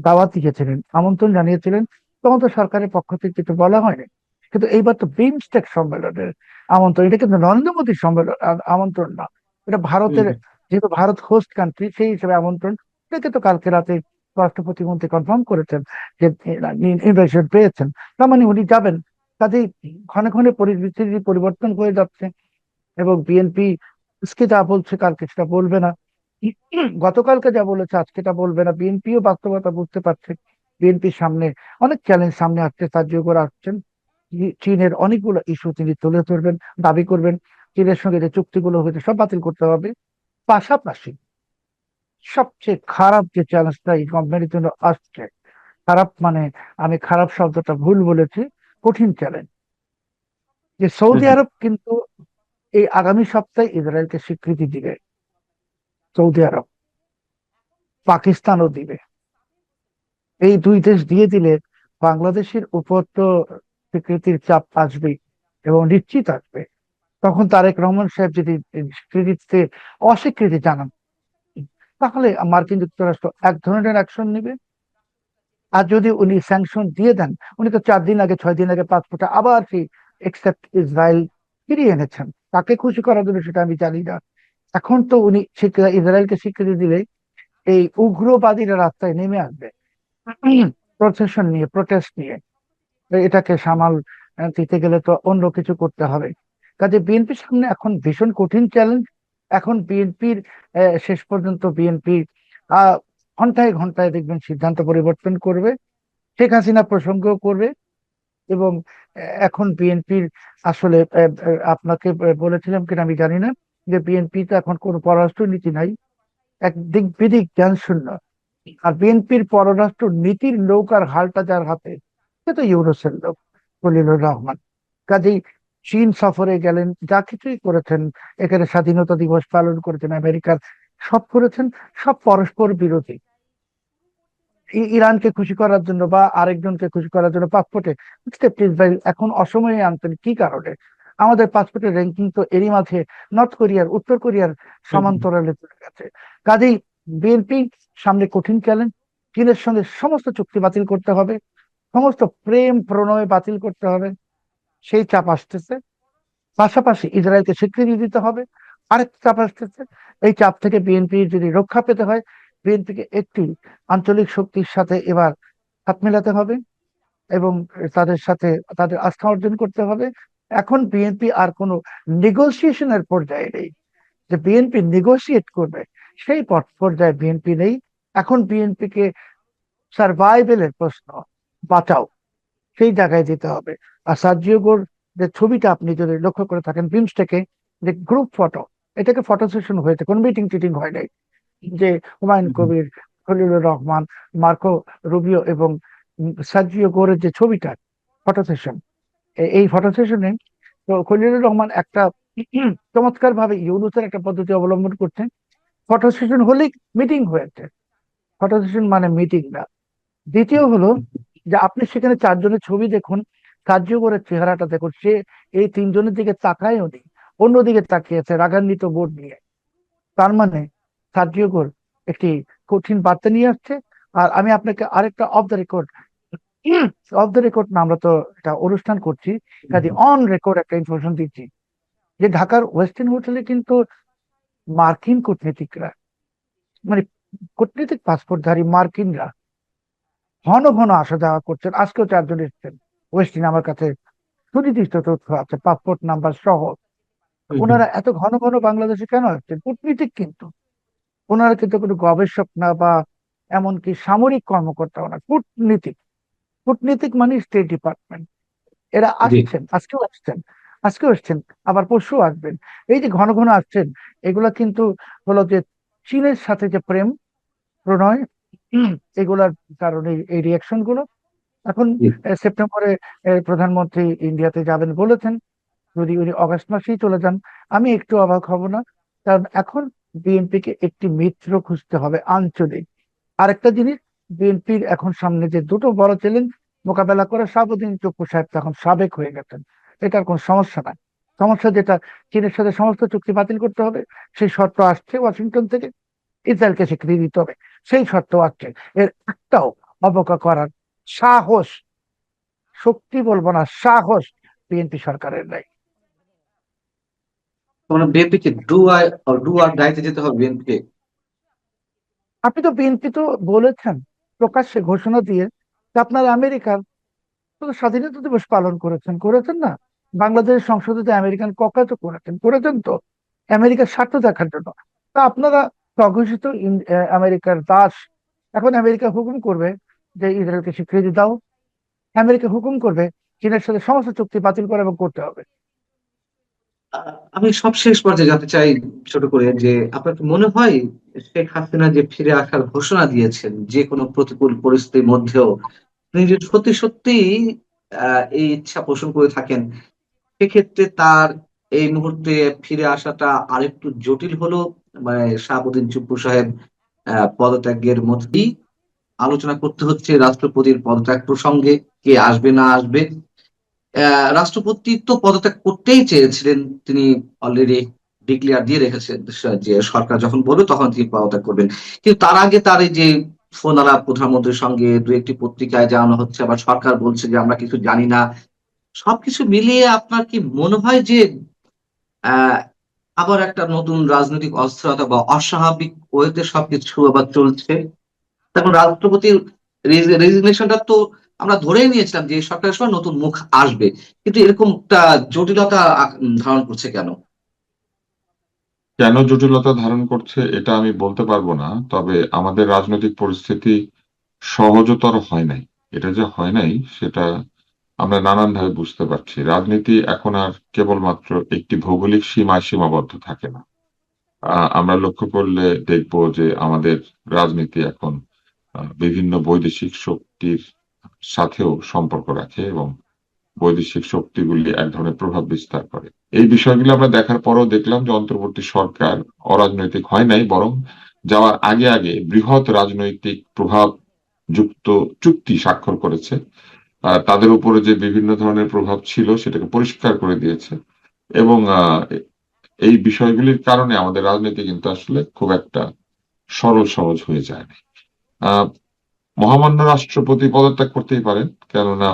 দাওয়াত দিয়েছিলেন, আমন্ত্রণ জানিয়েছিলেন। তখন তো সরকারের পক্ষ থেকে কিছু বলা হয়নি। কিন্তু এইবার তো বিমস্টেক সম্মেলনের আমন্ত্রণ, এটা কিন্তু নরেন্দ্র মোদীর সম্মেলন আমন্ত্রণ না। এটা ভারতের, হুম। যেহেতু ভারত হোস্ট কান্ট্রি সেই হিসেবে আমন্ত্রণ। এটাকে তো কালকে রাতে স্বরাষ্ট্র প্রতিমন্ত্রী কনফার্ম করেছেন যে ইনভাইটেশন পেয়েছেন। তার মানে উনি যাবেন। কাজেই ক্ষণে ক্ষণে পরিস্থিতি পরিবর্তন হয়ে যাচ্ছে, এবং বিএনপি আজকে যা বলছে কালকে সেটা বলবে না। গতকালকে যা বলেছে আজকে তা বলবে না। বিএনপিও বাস্তবতা বুঝতে পারছে। বিএনপির সামনে অনেক চ্যালেঞ্জ সামনে আসছে, সাহায্য করে আসছেন। চীনের অনেকগুলো ইস্যু তিনি তুলে ধরবেন, দাবি করবেন চীনের সঙ্গে যে চুক্তিগুলো হয়েছে সব বাতিল করতে হবে। পাশাপাশি সবচেয়ে খারাপ যে চ্যালেঞ্জটা এই কোম্পানির জন্য আসছে, খারাপ মানে আমি খারাপ শব্দটা ভুল বলেছি, কঠিন চ্যালেঞ্জ, যে হুম, সৌদি হুম। আরব কিন্তু এই আগামী সপ্তাহে ইসরায়েলকে স্বীকৃতি দিবে। সৌদি আরব, পাকিস্তানও দিবে। এই দুই দেশ দিয়ে দিলে বাংলাদেশের উপর তো স্বীকৃতির চাপ আসবে এবং নিশ্চিত আসবে। তখন তারেক রহমান সাহেব যদি স্বীকৃতিতে অস্বীকৃতি জানান, তাহলে মার্কিন যুক্তরাষ্ট্র এক ধরনের অ্যাকশন নেবে। আর যদি উনি স্যাংশন দিয়ে দেন, উনি তো 4 দিন আগে 6 দিন আগে পাসপোর্টে আবার সেই একসেপ্ট ইসরায়েল ফিরিয়ে এনেছেন, তাকে খুশি করার জন্য সেটা আমি জানি না। এখন তো উনি ইসরায়েলকে স্বীকৃতি দিলে এই উগ্রবাদীরা রাস্তায় নেমে আসবে প্রসেশন নিয়ে, প্রটেস্ট নিয়ে। তো এটাকে সামাল দিতে গেলে তো অন্য কিছু করতে হবে। কাজে বিএনপির সামনে এখন ভীষণ কঠিন চ্যালেঞ্জ। এখন বিএনপির শেষ পর্যন্ত বিএনপি ঘন্টায় ঘন্টায় দেখবেন সিদ্ধান্ত পরিবর্তন করবে, শেখ হাসিনা প্রসঙ্গ করবে। এবং এখন বিএনপির আসলে আপনাকে বলেছিলাম কিনা আমি জানি না, যে বিএনপি তো এখন কোনো পররাষ্ট্র নীতি নাই, এক দিক বিদিক জ্ঞান শূন্য। আর বিএনপির পররাষ্ট্র নীতির নৌকার হালটা যার হাতে, সে তো ইউনূসের লোক, খলিলুর রহমান। কাজেই চীন সফরে গেলেন, যা কিছুই করেছেন, এখানে স্বাধীনতা দিবস পালন করেছেন আমেরিকার, সব করেছেন, সব পরস্পর বিরোধী। ইরানকে খুশি করার জন্য বা আরেকজনকে খুশি করার জন্য পাসপোর্টে স্টেপ ইসরায়েল এখন অসময়ে আনতেন কি কারণে? আমাদের পাসপোর্টের র্যাঙ্কিং তো এরই মাঝে নর্থ কোরিয়ার, উত্তর কোরিয়ার হুম, হুম। সমান্তরালে চলে গেছে। কাজেই বিএনপি সামনে কঠিন চ্যালেঞ্জ। চীনের সঙ্গে সমস্ত চুক্তি বাতিল করতে হবে, সমস্ত প্রেম প্রণয় বাতিল করতে হবে, সেই চাপ আসতেছে। পাশাপাশি ইসরায়েলকে স্বীকৃতি দিতে হবে, আরেক চাপ আসতেছে। এই চাপ থেকে বিএনপি যদি রক্ষা পেতে হয়, বিএনপিকে একটি আঞ্চলিক শক্তির সাথে এবার হাত মেলাতে হবে এবং তাদের সাথে তাদের আস্থা অর্জন করতে হবে। এখন বিএনপি আর কোনো নেগোসিয়েশনের পর্যায়ে নেই, যে বিএনপি নেগোসিয়েট করবে সেই পর্যায়ে বিএনপি নেই। এখন বিএনপিকে সার্ভাইভেলের প্রশ্ন, বাঁচাও, সেই জায়গায় যেতে হবে। আর সার্জিওগোর যে ছবিটা আপনি যদি লক্ষ্য করে থাকেন বিমস্টেকে, যে গ্রুপ ফটো, এটাকে ফটো সেশন হয়েছে, কোনো মিটিং টিটিং হয় নাই। যে হুমায়ুন হুম, কবির, খলিলুর রহমান, মার্কো রুবিও এবং সার্জিও গোরের যে ছবিটা, ফটো সেশন, এই ফটো সেশনে তো খলিলুর রহমান একটা চমৎকার ভাবে ইউনুসের একটা পদ্ধতি অবলম্বন করছেন। ফটো সেশন হলেই মিটিং হয়েছে, ফটো সেশন মানে মিটিং না। দ্বিতীয় হলো যে আপনি সেখানে 4 জনের ছবি দেখুন, কার্যকরের চেহারাটা দেখুন, সে এই 3 জনের দিকে তাকায়ও নি, অন্যদিকে তাকিয়েছে রাগান্বিত বোর্ড নিয়ে। তার মানে কার্যকর একটি কঠিন বার্তা নিয়ে আসছে। আর আমি আপনাকে আরেকটা of the record, of the record না, আমরা তো এটা অনুষ্ঠান করছি, কাজে হুম। অন রেকর্ড একটা ইনফরমেশন দিচ্ছি, যে ঢাকার ওয়েস্টার্ন হোটেলে কিন্তু মার্কিন কূটনীতিকরা, মানে কূটনীতিক পাসপোর্টধারী মার্কিনরা ঘন ঘন আসা যাওয়া করছেন। আজকেও 4 জন এসেছেন ওয়েস্টিন, আমার কাছে সুনির্দিষ্ট তথ্য আছে পাসপোর্ট নাম্বার সহ। হুম, হুম। ওনারা এত ঘন ঘন বাংলাদেশে কেন আসছেন? কূটনীতিক কিন্তু, ওনারা কিন্তু কোনো গবেষক না বা এমনকি সামরিক কর্মকর্তাও না, কূটনীতিক। কূটনীতিক মানে স্টেট ডিপার্টমেন্ট। এরা জি। আসছেন, আজকেও আসছেন, আজকেও আসছেন, আবার পরশু আসবেন। এই যে ঘন ঘন আসছেন, এগুলা কিন্তু হলো যে চীনের সাথে যে প্রেম প্রণয়, এগুলার কারণে এই রিয়াকশন গুলো। এখন জি। সেপ্টেম্বরে প্রধানমন্ত্রী ইন্ডিয়াতে যাবেন বলেছেন। যদি উনি অগস্ট মাসেই চলে যান, আমি একটু অবাক হব না। কারণ এখন বিএনপি কে একটি মিত্র খুঁজতে হবে আঞ্চলিক। আরেকটা জিনিস, বিএনপির এখন সামনে যে দুটো বড় চ্যালেঞ্জ মোকাবেলা করে, শাহাবুদ্দিন চুপ্পু সাহেব তো এখন সাবেক হয়ে গেছেন, এটার কোনো সমস্যা নাই। সমস্যা যেটা, চীনের সাথে সমস্ত চুক্তি বাতিল করতে হবে, সেই শর্ত আসছে ওয়াশিংটন থেকে। ইসরায়েলকে স্বীকৃতি দিতে হবে, সেই শর্ত আসছে। এর একটাও অবজ্ঞা করার সাহস, শক্তি বলবো না, সাহস বিএনপি সরকারের নাই। মানে বিএনপি কে ডু আর ডাইতে যেতে হবে বিএনপি কে। আপনি তো, বিএনপি তো বলেছেন প্রকাশ্যে ঘোষণা দিয়ে যে আপনারা আমেরিকার তো স্বাধীনতা দিবস পালন করেছেন, করেছেন না? বাংলাদেশের সংসদে যে আমেরিকান ককাতো করেছেন, করেছেন তো আমেরিকার স্বার্থ দেখার জন্য। তা আপনারা স্বঘোষিত আমেরিকার দাস। এখন আমেরিকা হুকুম করবে যে ইসরায়েলকে স্বীকৃতি দাও, আমেরিকা হুকুম করবে চীনের সাথে সমস্ত চুক্তি বাতিল করে এবং করতে হবে। আমি সবশেষ পর্যায়ে জানতে চাই ছোট করে যে আপনার কি মনে হয় শেখ হাসিনা যে ফিরে আসার ঘোষণা দিয়েছেন যে কোনো প্রতিকূল পরিস্থিতির মধ্যেও তিনি যদি সত্যি সত্যি এই ইচ্ছা পোষণ করে থাকেন, সেক্ষেত্রে তার এই মুহূর্তে ফিরে আসাটা আরেকটু জটিল হলো, মানে শাহাবুদ্দিন চুপ্পু সাহেব পদত্যাগের মধ্যেই আলোচনা করতে হচ্ছে রাষ্ট্রপতির পদত্যাগ প্রসঙ্গে, কে আসবে না আসবে। রাষ্ট্রপতি তো পদত্যাগ করতেই চেয়েছিলেন, তিনি অলরেডি ডিক্লেয়ার দিয়ে রেখেছেন যে সরকার যখন বলবে তখন তিনি পদত্যাগ করবেন। কিন্তু তার আগে তার এই যে ফোন আলাপ প্রধানমন্ত্রীর সঙ্গে দু একটি পত্রিকায় জানানো হচ্ছে, আবার সরকার বলছে যে আমরা কিছু জানি না, সবকিছু মিলিয়ে আপনার কি মনে হয় যে আহ আবার একটা নতুন রাজনৈতিক অস্থিরতা বা অস্বাভাবিক ওয়েতে সবকিছু আবার চলছে? তখন রাষ্ট্রপতির রেজিগনেশনটা তো আমরা ধরেই নিয়েছিলাম যে এই সরকারের সময় নতুন মুখ আসবে, কিন্তু এরকম একটা জটিলতা ধারণ করছে কেন? কেন জটিলতা ধারণ করছে এটা আমি বলতে পারবো না, তবে আমাদের রাজনৈতিক পরিস্থিতি সহজতর হয় নাই। এটা যে হয় নাই সেটা আমরা নানান ভাবে বুঝতে পারছি। রাজনীতি এখন আর কেবলমাত্র একটি ভৌগোলিক সীমায় সীমাবদ্ধ থাকে না। আমরা লক্ষ্য করলে দেখব যে আমাদের রাজনীতি এখন বিভিন্ন বৈদেশিক শক্তির সাথেও সম্পর্ক রাখে এবং বৈদেশিক শক্তিগুলি এক ধরনের প্রভাব বিস্তার করে। এই বিষয়গুলো আমরা দেখার পরও দেখলাম যে অন্তর্বর্তী সরকার অরাজনৈতিক হয় নাই, বরং যাওয়ার আগে আগে বৃহৎ রাজনৈতিক প্রভাব যুক্ত চুক্তি স্বাক্ষর করেছে। তাদের উপরে যে বিভিন্ন ধরনের প্রভাব ছিল সেটাকে পরিষ্কার করে দিয়েছে। এবং এই বিষয়গুলির কারণে আমাদের রাজনীতি কিন্তু আসলে খুব একটা সরল সহজ হয়ে যায় না। আহ মহামান্য রাষ্ট্রপতি পদত্যাগ করতেই পারেন, কেননা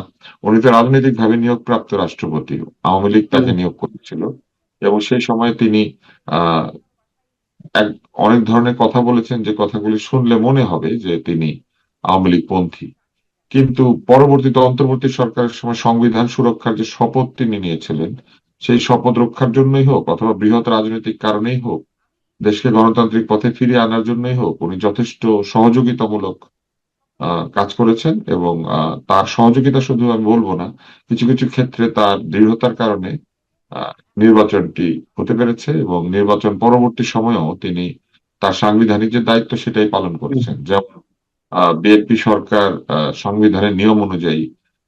উনি তো রাজনৈতিক ভাবে নিয়োগপ্রাপ্ত রাষ্ট্রপতি। আওয়ামী লীগ হুম। তাকে নিয়োগ করেছিল এবং সেই সময় তিনি আহ এক অনেক ধরনের কথা বলেছেন যে কথাগুলি শুনলে মনে হবে যে তিনি আওয়ামী লীগ পন্থী। কিন্তু পরবর্তীতে অন্তর্বর্তী সরকারের সময় সংবিধান সুরক্ষার যে শপথ তিনি নিয়েছিলেন, সেই শপথ রক্ষার জন্যই হোক অথবা বৃহৎ রাজনৈতিক কারণেই হোক, দেশকে গণতান্ত্রিক পথে ফিরিয়ে আনার জন্যই হোক, উনি যথেষ্ট সহযোগিতামূলক কাজ করেছেন। এবং তার সহযোগিতা শুধু আমি বলবো না, কিছু কিছু ক্ষেত্রে তার দৃঢ়তার কারণে আহ, নির্বাচনটি হতে পেরেছে এবং নির্বাচন পরবর্তী সময়েও তিনি তার সাংবিধানিক যে দায়িত্ব সেটাই পালন করেছেন। যেমন বিএনপি সরকার সংবিধানের নিয়ম অনুযায়ী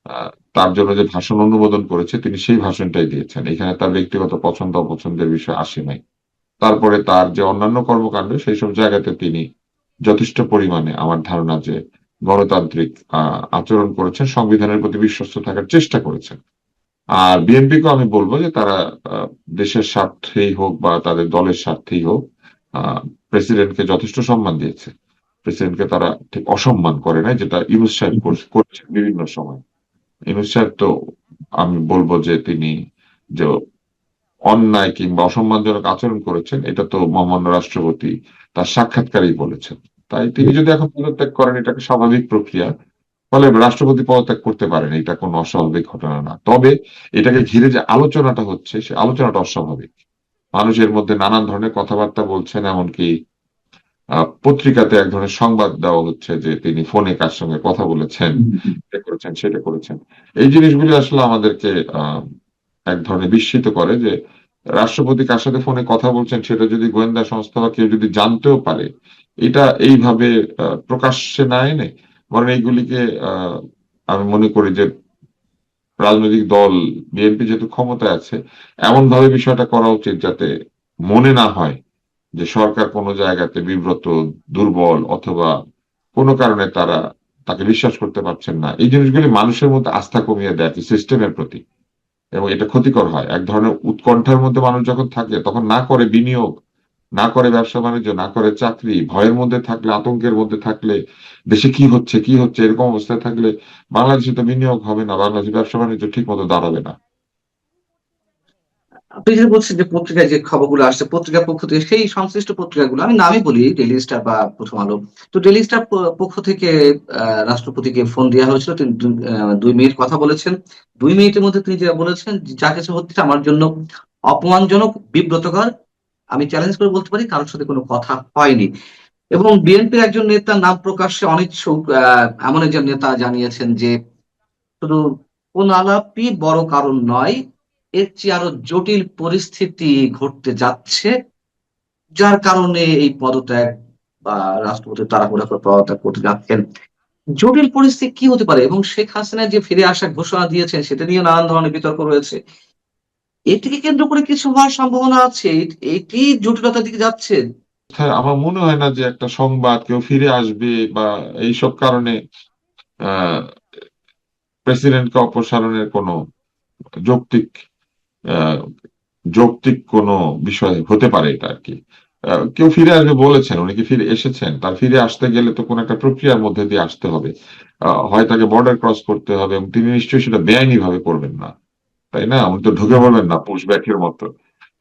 আহ, তার জন্য যে ভাষণ অনুমোদন করেছে তিনি সেই ভাষণটাই দিয়েছেন, এখানে তার ব্যক্তিগত পছন্দ অপছন্দের বিষয় আসে নাই। তারপরে তার যে অন্যান্য কর্মকাণ্ড সেই সব জায়গাতে তিনি যথেষ্ট পরিমাণে আমার ধারণা যে গণতান্ত্রিক আচরণ করেছেন, সংবিধানের প্রতি বিশ্বস্ত থাকার চেষ্টা করেছেন। আর বিএনপিকেও আমি বলবো যে তারা দেশের স্বার্থেই হোক বা তাদের দলের স্বার্থেই হোক আহ প্রেসিডেন্টকে যথেষ্ট সম্মান দিয়েছে। প্রেসিডেন্টকে তারা ঠিক অসম্মান করে নাই, যেটা ইউনূস সাহেব করেছেন বিভিন্ন সময়। ইউনূস সাহেব তো আমি বলবো যে তিনি যে অন্যায় কিংবা অসম্মানজনক আচরণ করেছেন এটা তো মহামান্য রাষ্ট্রপতি তার সাক্ষাৎকারেই বলেছেন। তাই তিনি যদি এখন পদত্যাগ করেন এটাকে স্বাভাবিক প্রক্রিয়া, ফলে রাষ্ট্রপতি পদত্যাগ করতে পারেন, এটা কোনো অস্বাভাবিক ঘটনা না। তবে এটাকে ঘিরে যে আলোচনাটা হচ্ছে সে আলোচনাটা অস্বাভাবিক। মানুষের মধ্যে নানান ধরনের কথাবার্তা বলছেন, এমনকি পত্রিকাতে এক ধরনের সংবাদ দেওয়া হচ্ছে যে তিনি ফোনে কার সঙ্গে কথা বলেছেন, এটা করেছেন সেটা করেছেন। এই জিনিসগুলি আসলে আমাদেরকে এক ধরনের বিস্মিত করে যে রাষ্ট্রপতি কার সাথে ফোনে কথা বলছেন সেটা যদি গোয়েন্দা সংস্থা বা কেউ যদি জানতেও পারে, এটা এইভাবে প্রকাশ্যে না এনে বরং এইগুলিকে আমি মনে করি যে রাজনৈতিক দল বিএনপি যেহেতু ক্ষমতায় আছে, এমন ভাবে বিষয়টা করা উচিত যাতে মনে না হয় যে সরকার কোনো জায়গাতে বিব্রত, দুর্বল অথবা কোনো কারণে তারা তাকে বিশ্বাস করতে পারছেন না। এই জিনিসগুলি মানুষের মধ্যে আস্থা কমিয়ে দেয় সিস্টেমের প্রতি, এবং এটা ক্ষতিকর হয়। এক ধরনের উৎকণ্ঠার মধ্যে মানুষ যখন থাকে তখন না করে বিনিয়োগ, না করে ব্যবসা বাণিজ্য, না করে চাকরি, ভয়ের মধ্যে থাকলে, আতঙ্কের মধ্যে থাকলে, দেশে কি হচ্ছে কি হচ্ছে এরকম অবস্থায় থাকলে বাংলাদেশে তো বিনিয়োগ হবে না, বাংলাদেশে ব্যবসা বাণিজ্য ঠিক মতো দাঁড়াবে না। আপনি যে বলছেন যে পত্রিকায় যে খবরগুলো আসছে পত্রিকার পক্ষ থেকে, সেই সংশ্লিষ্ট পত্রিকাগুলো আমি নামই বলি, ডেইলি স্টার বা প্রথম আলো। তো ডেইলি স্টার পক্ষ থেকে রাষ্ট্রপতিকে ফোন দেওয়া হয়েছিল, তিনি 2 মিনিট কথা বলেছেন। 2 মিনিটের মধ্যে তিনি যেটা বলেছেন যে যা কিছু হচ্ছে আমার জন্য অপমানজনক, বিব্রতকর। আমি চ্যালেঞ্জ করে বলতে পারি কারোর সাথে কোনো কথা হয়নি। এবং বিএনপির একজন নেতার নাম প্রকাশ্যে অনিচ্ছুক এমন একজন নেতা জানিয়েছেন যে শুধু কোন আলাপই বড় কারণ নয়, এর চেয়ে আরো জটিল পরিস্থিতি ঘটতে যাচ্ছে, যার কারণে এই পদত্যাগ বা রাষ্ট্রপতি তাড়াহুড়া করে পদত্যাগ করতে যাচ্ছেন। জটিল পরিস্থিতি কি হতে পারে? এবং শেখ হাসিনা যে ফিরে আসার ঘোষণা দিয়েছেন সেটা নিয়ে নানান ধরনের বিতর্ক রয়েছে। এটিকে কেন্দ্র করে কিছু হওয়ার সম্ভাবনা আছে? এটি জটিলতার দিকে যাচ্ছে? হ্যাঁ, আমার মনে হয় না যে একটা সংবাদ কেউ ফিরে আসবে বা এইসব কারণে আহ প্রেসিডেন্টকে অপসারণের কোনো যৌক্তিক আহ যৌক্তিক কোনো বিষয় হতে পারে এটা আর কি। কেউ ফিরে আসবে বলেছেন, উনি কি ফিরে এসেছেন? তার ফিরে আসতে গেলে তো কোন একটা প্রক্রিয়ার মধ্যে দিয়ে আসতে হবে। হয় তাকে বর্ডার ক্রস করতে হবে, এবং তিনি নিশ্চয়ই সেটা বেআইনি ভাবে করবেন না, তাই না? উনি তো ঢুকে পড়বেন না পুশব্যাকের মতো।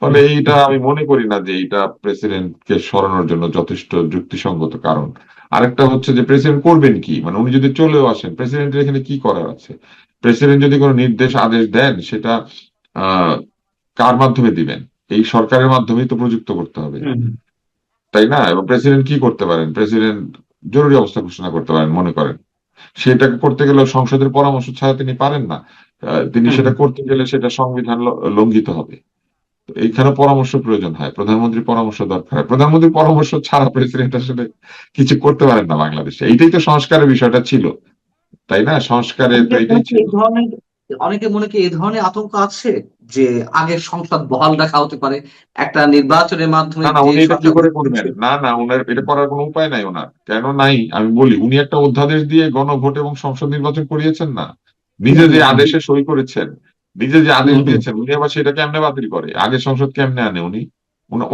ফলে এইটা আমি মনে করি না যে এইটা প্রেসিডেন্টকে সরানোর জন্য যথেষ্ট যুক্তিসঙ্গত কারণ। আরেকটা হচ্ছে যে প্রেসিডেন্ট করবেন কি, মানে উনি যদি চলেও আসেন, প্রেসিডেন্টের এখানে কি করার আছে? প্রেসিডেন্ট যদি কোনো নির্দেশ আদেশ দেন, সেটা আহ কার মাধ্যমে দিবেন? এই সরকারের মাধ্যমেই তো প্রযুক্ত করতে হবে, হুম, তাই না? এবং প্রেসিডেন্ট কি করতে পারেন? প্রেসিডেন্ট জরুরি অবস্থা ঘোষণা করতে পারেন মনে করেন, সেটা করতে গেলে সংসদের পরামর্শ ছাড়া তিনি পারেন না। তিনি হুম, সেটা করতে গেলে সেটা সংবিধান লঙ্ঘিত হবে। তো এইখানে পরামর্শ প্রয়োজন হয়, প্রধানমন্ত্রীর পরামর্শ দরকার হয়। প্রধানমন্ত্রীর পরামর্শ ছাড়া প্রেসিডেন্ট আসলে কিছু করতে পারেন না বাংলাদেশে। এইটাই তো সংস্কারের বিষয়টা ছিল, তাই না? সংস্কারে তো অনেকের এটাই মনে কি ছিল। এই ধরনের অনেকের মনে কি এই ধরনের আতঙ্ক আছে যে আগের সংসদ বহাল রাখা হতে পারে, একটা নির্বাচনের মাধ্যমে না না, যে উনি এটা কি সরকার করে করবেন? না না, উনার এটা করার কোনো উপায় নাই ওনার। কেন নাই আমি বলি, উনি একটা অধ্যাদেশ দিয়ে গণভোট এবং সংসদ নির্বাচন করিয়েছেন না, নিজে যে আদেশে সই করেছেন, নিজে যে আদেশ দিয়েছেন, উনি আবার সেটা কেমনে বাতিল করে? আগে সংসদ কেমনে আনে উনি?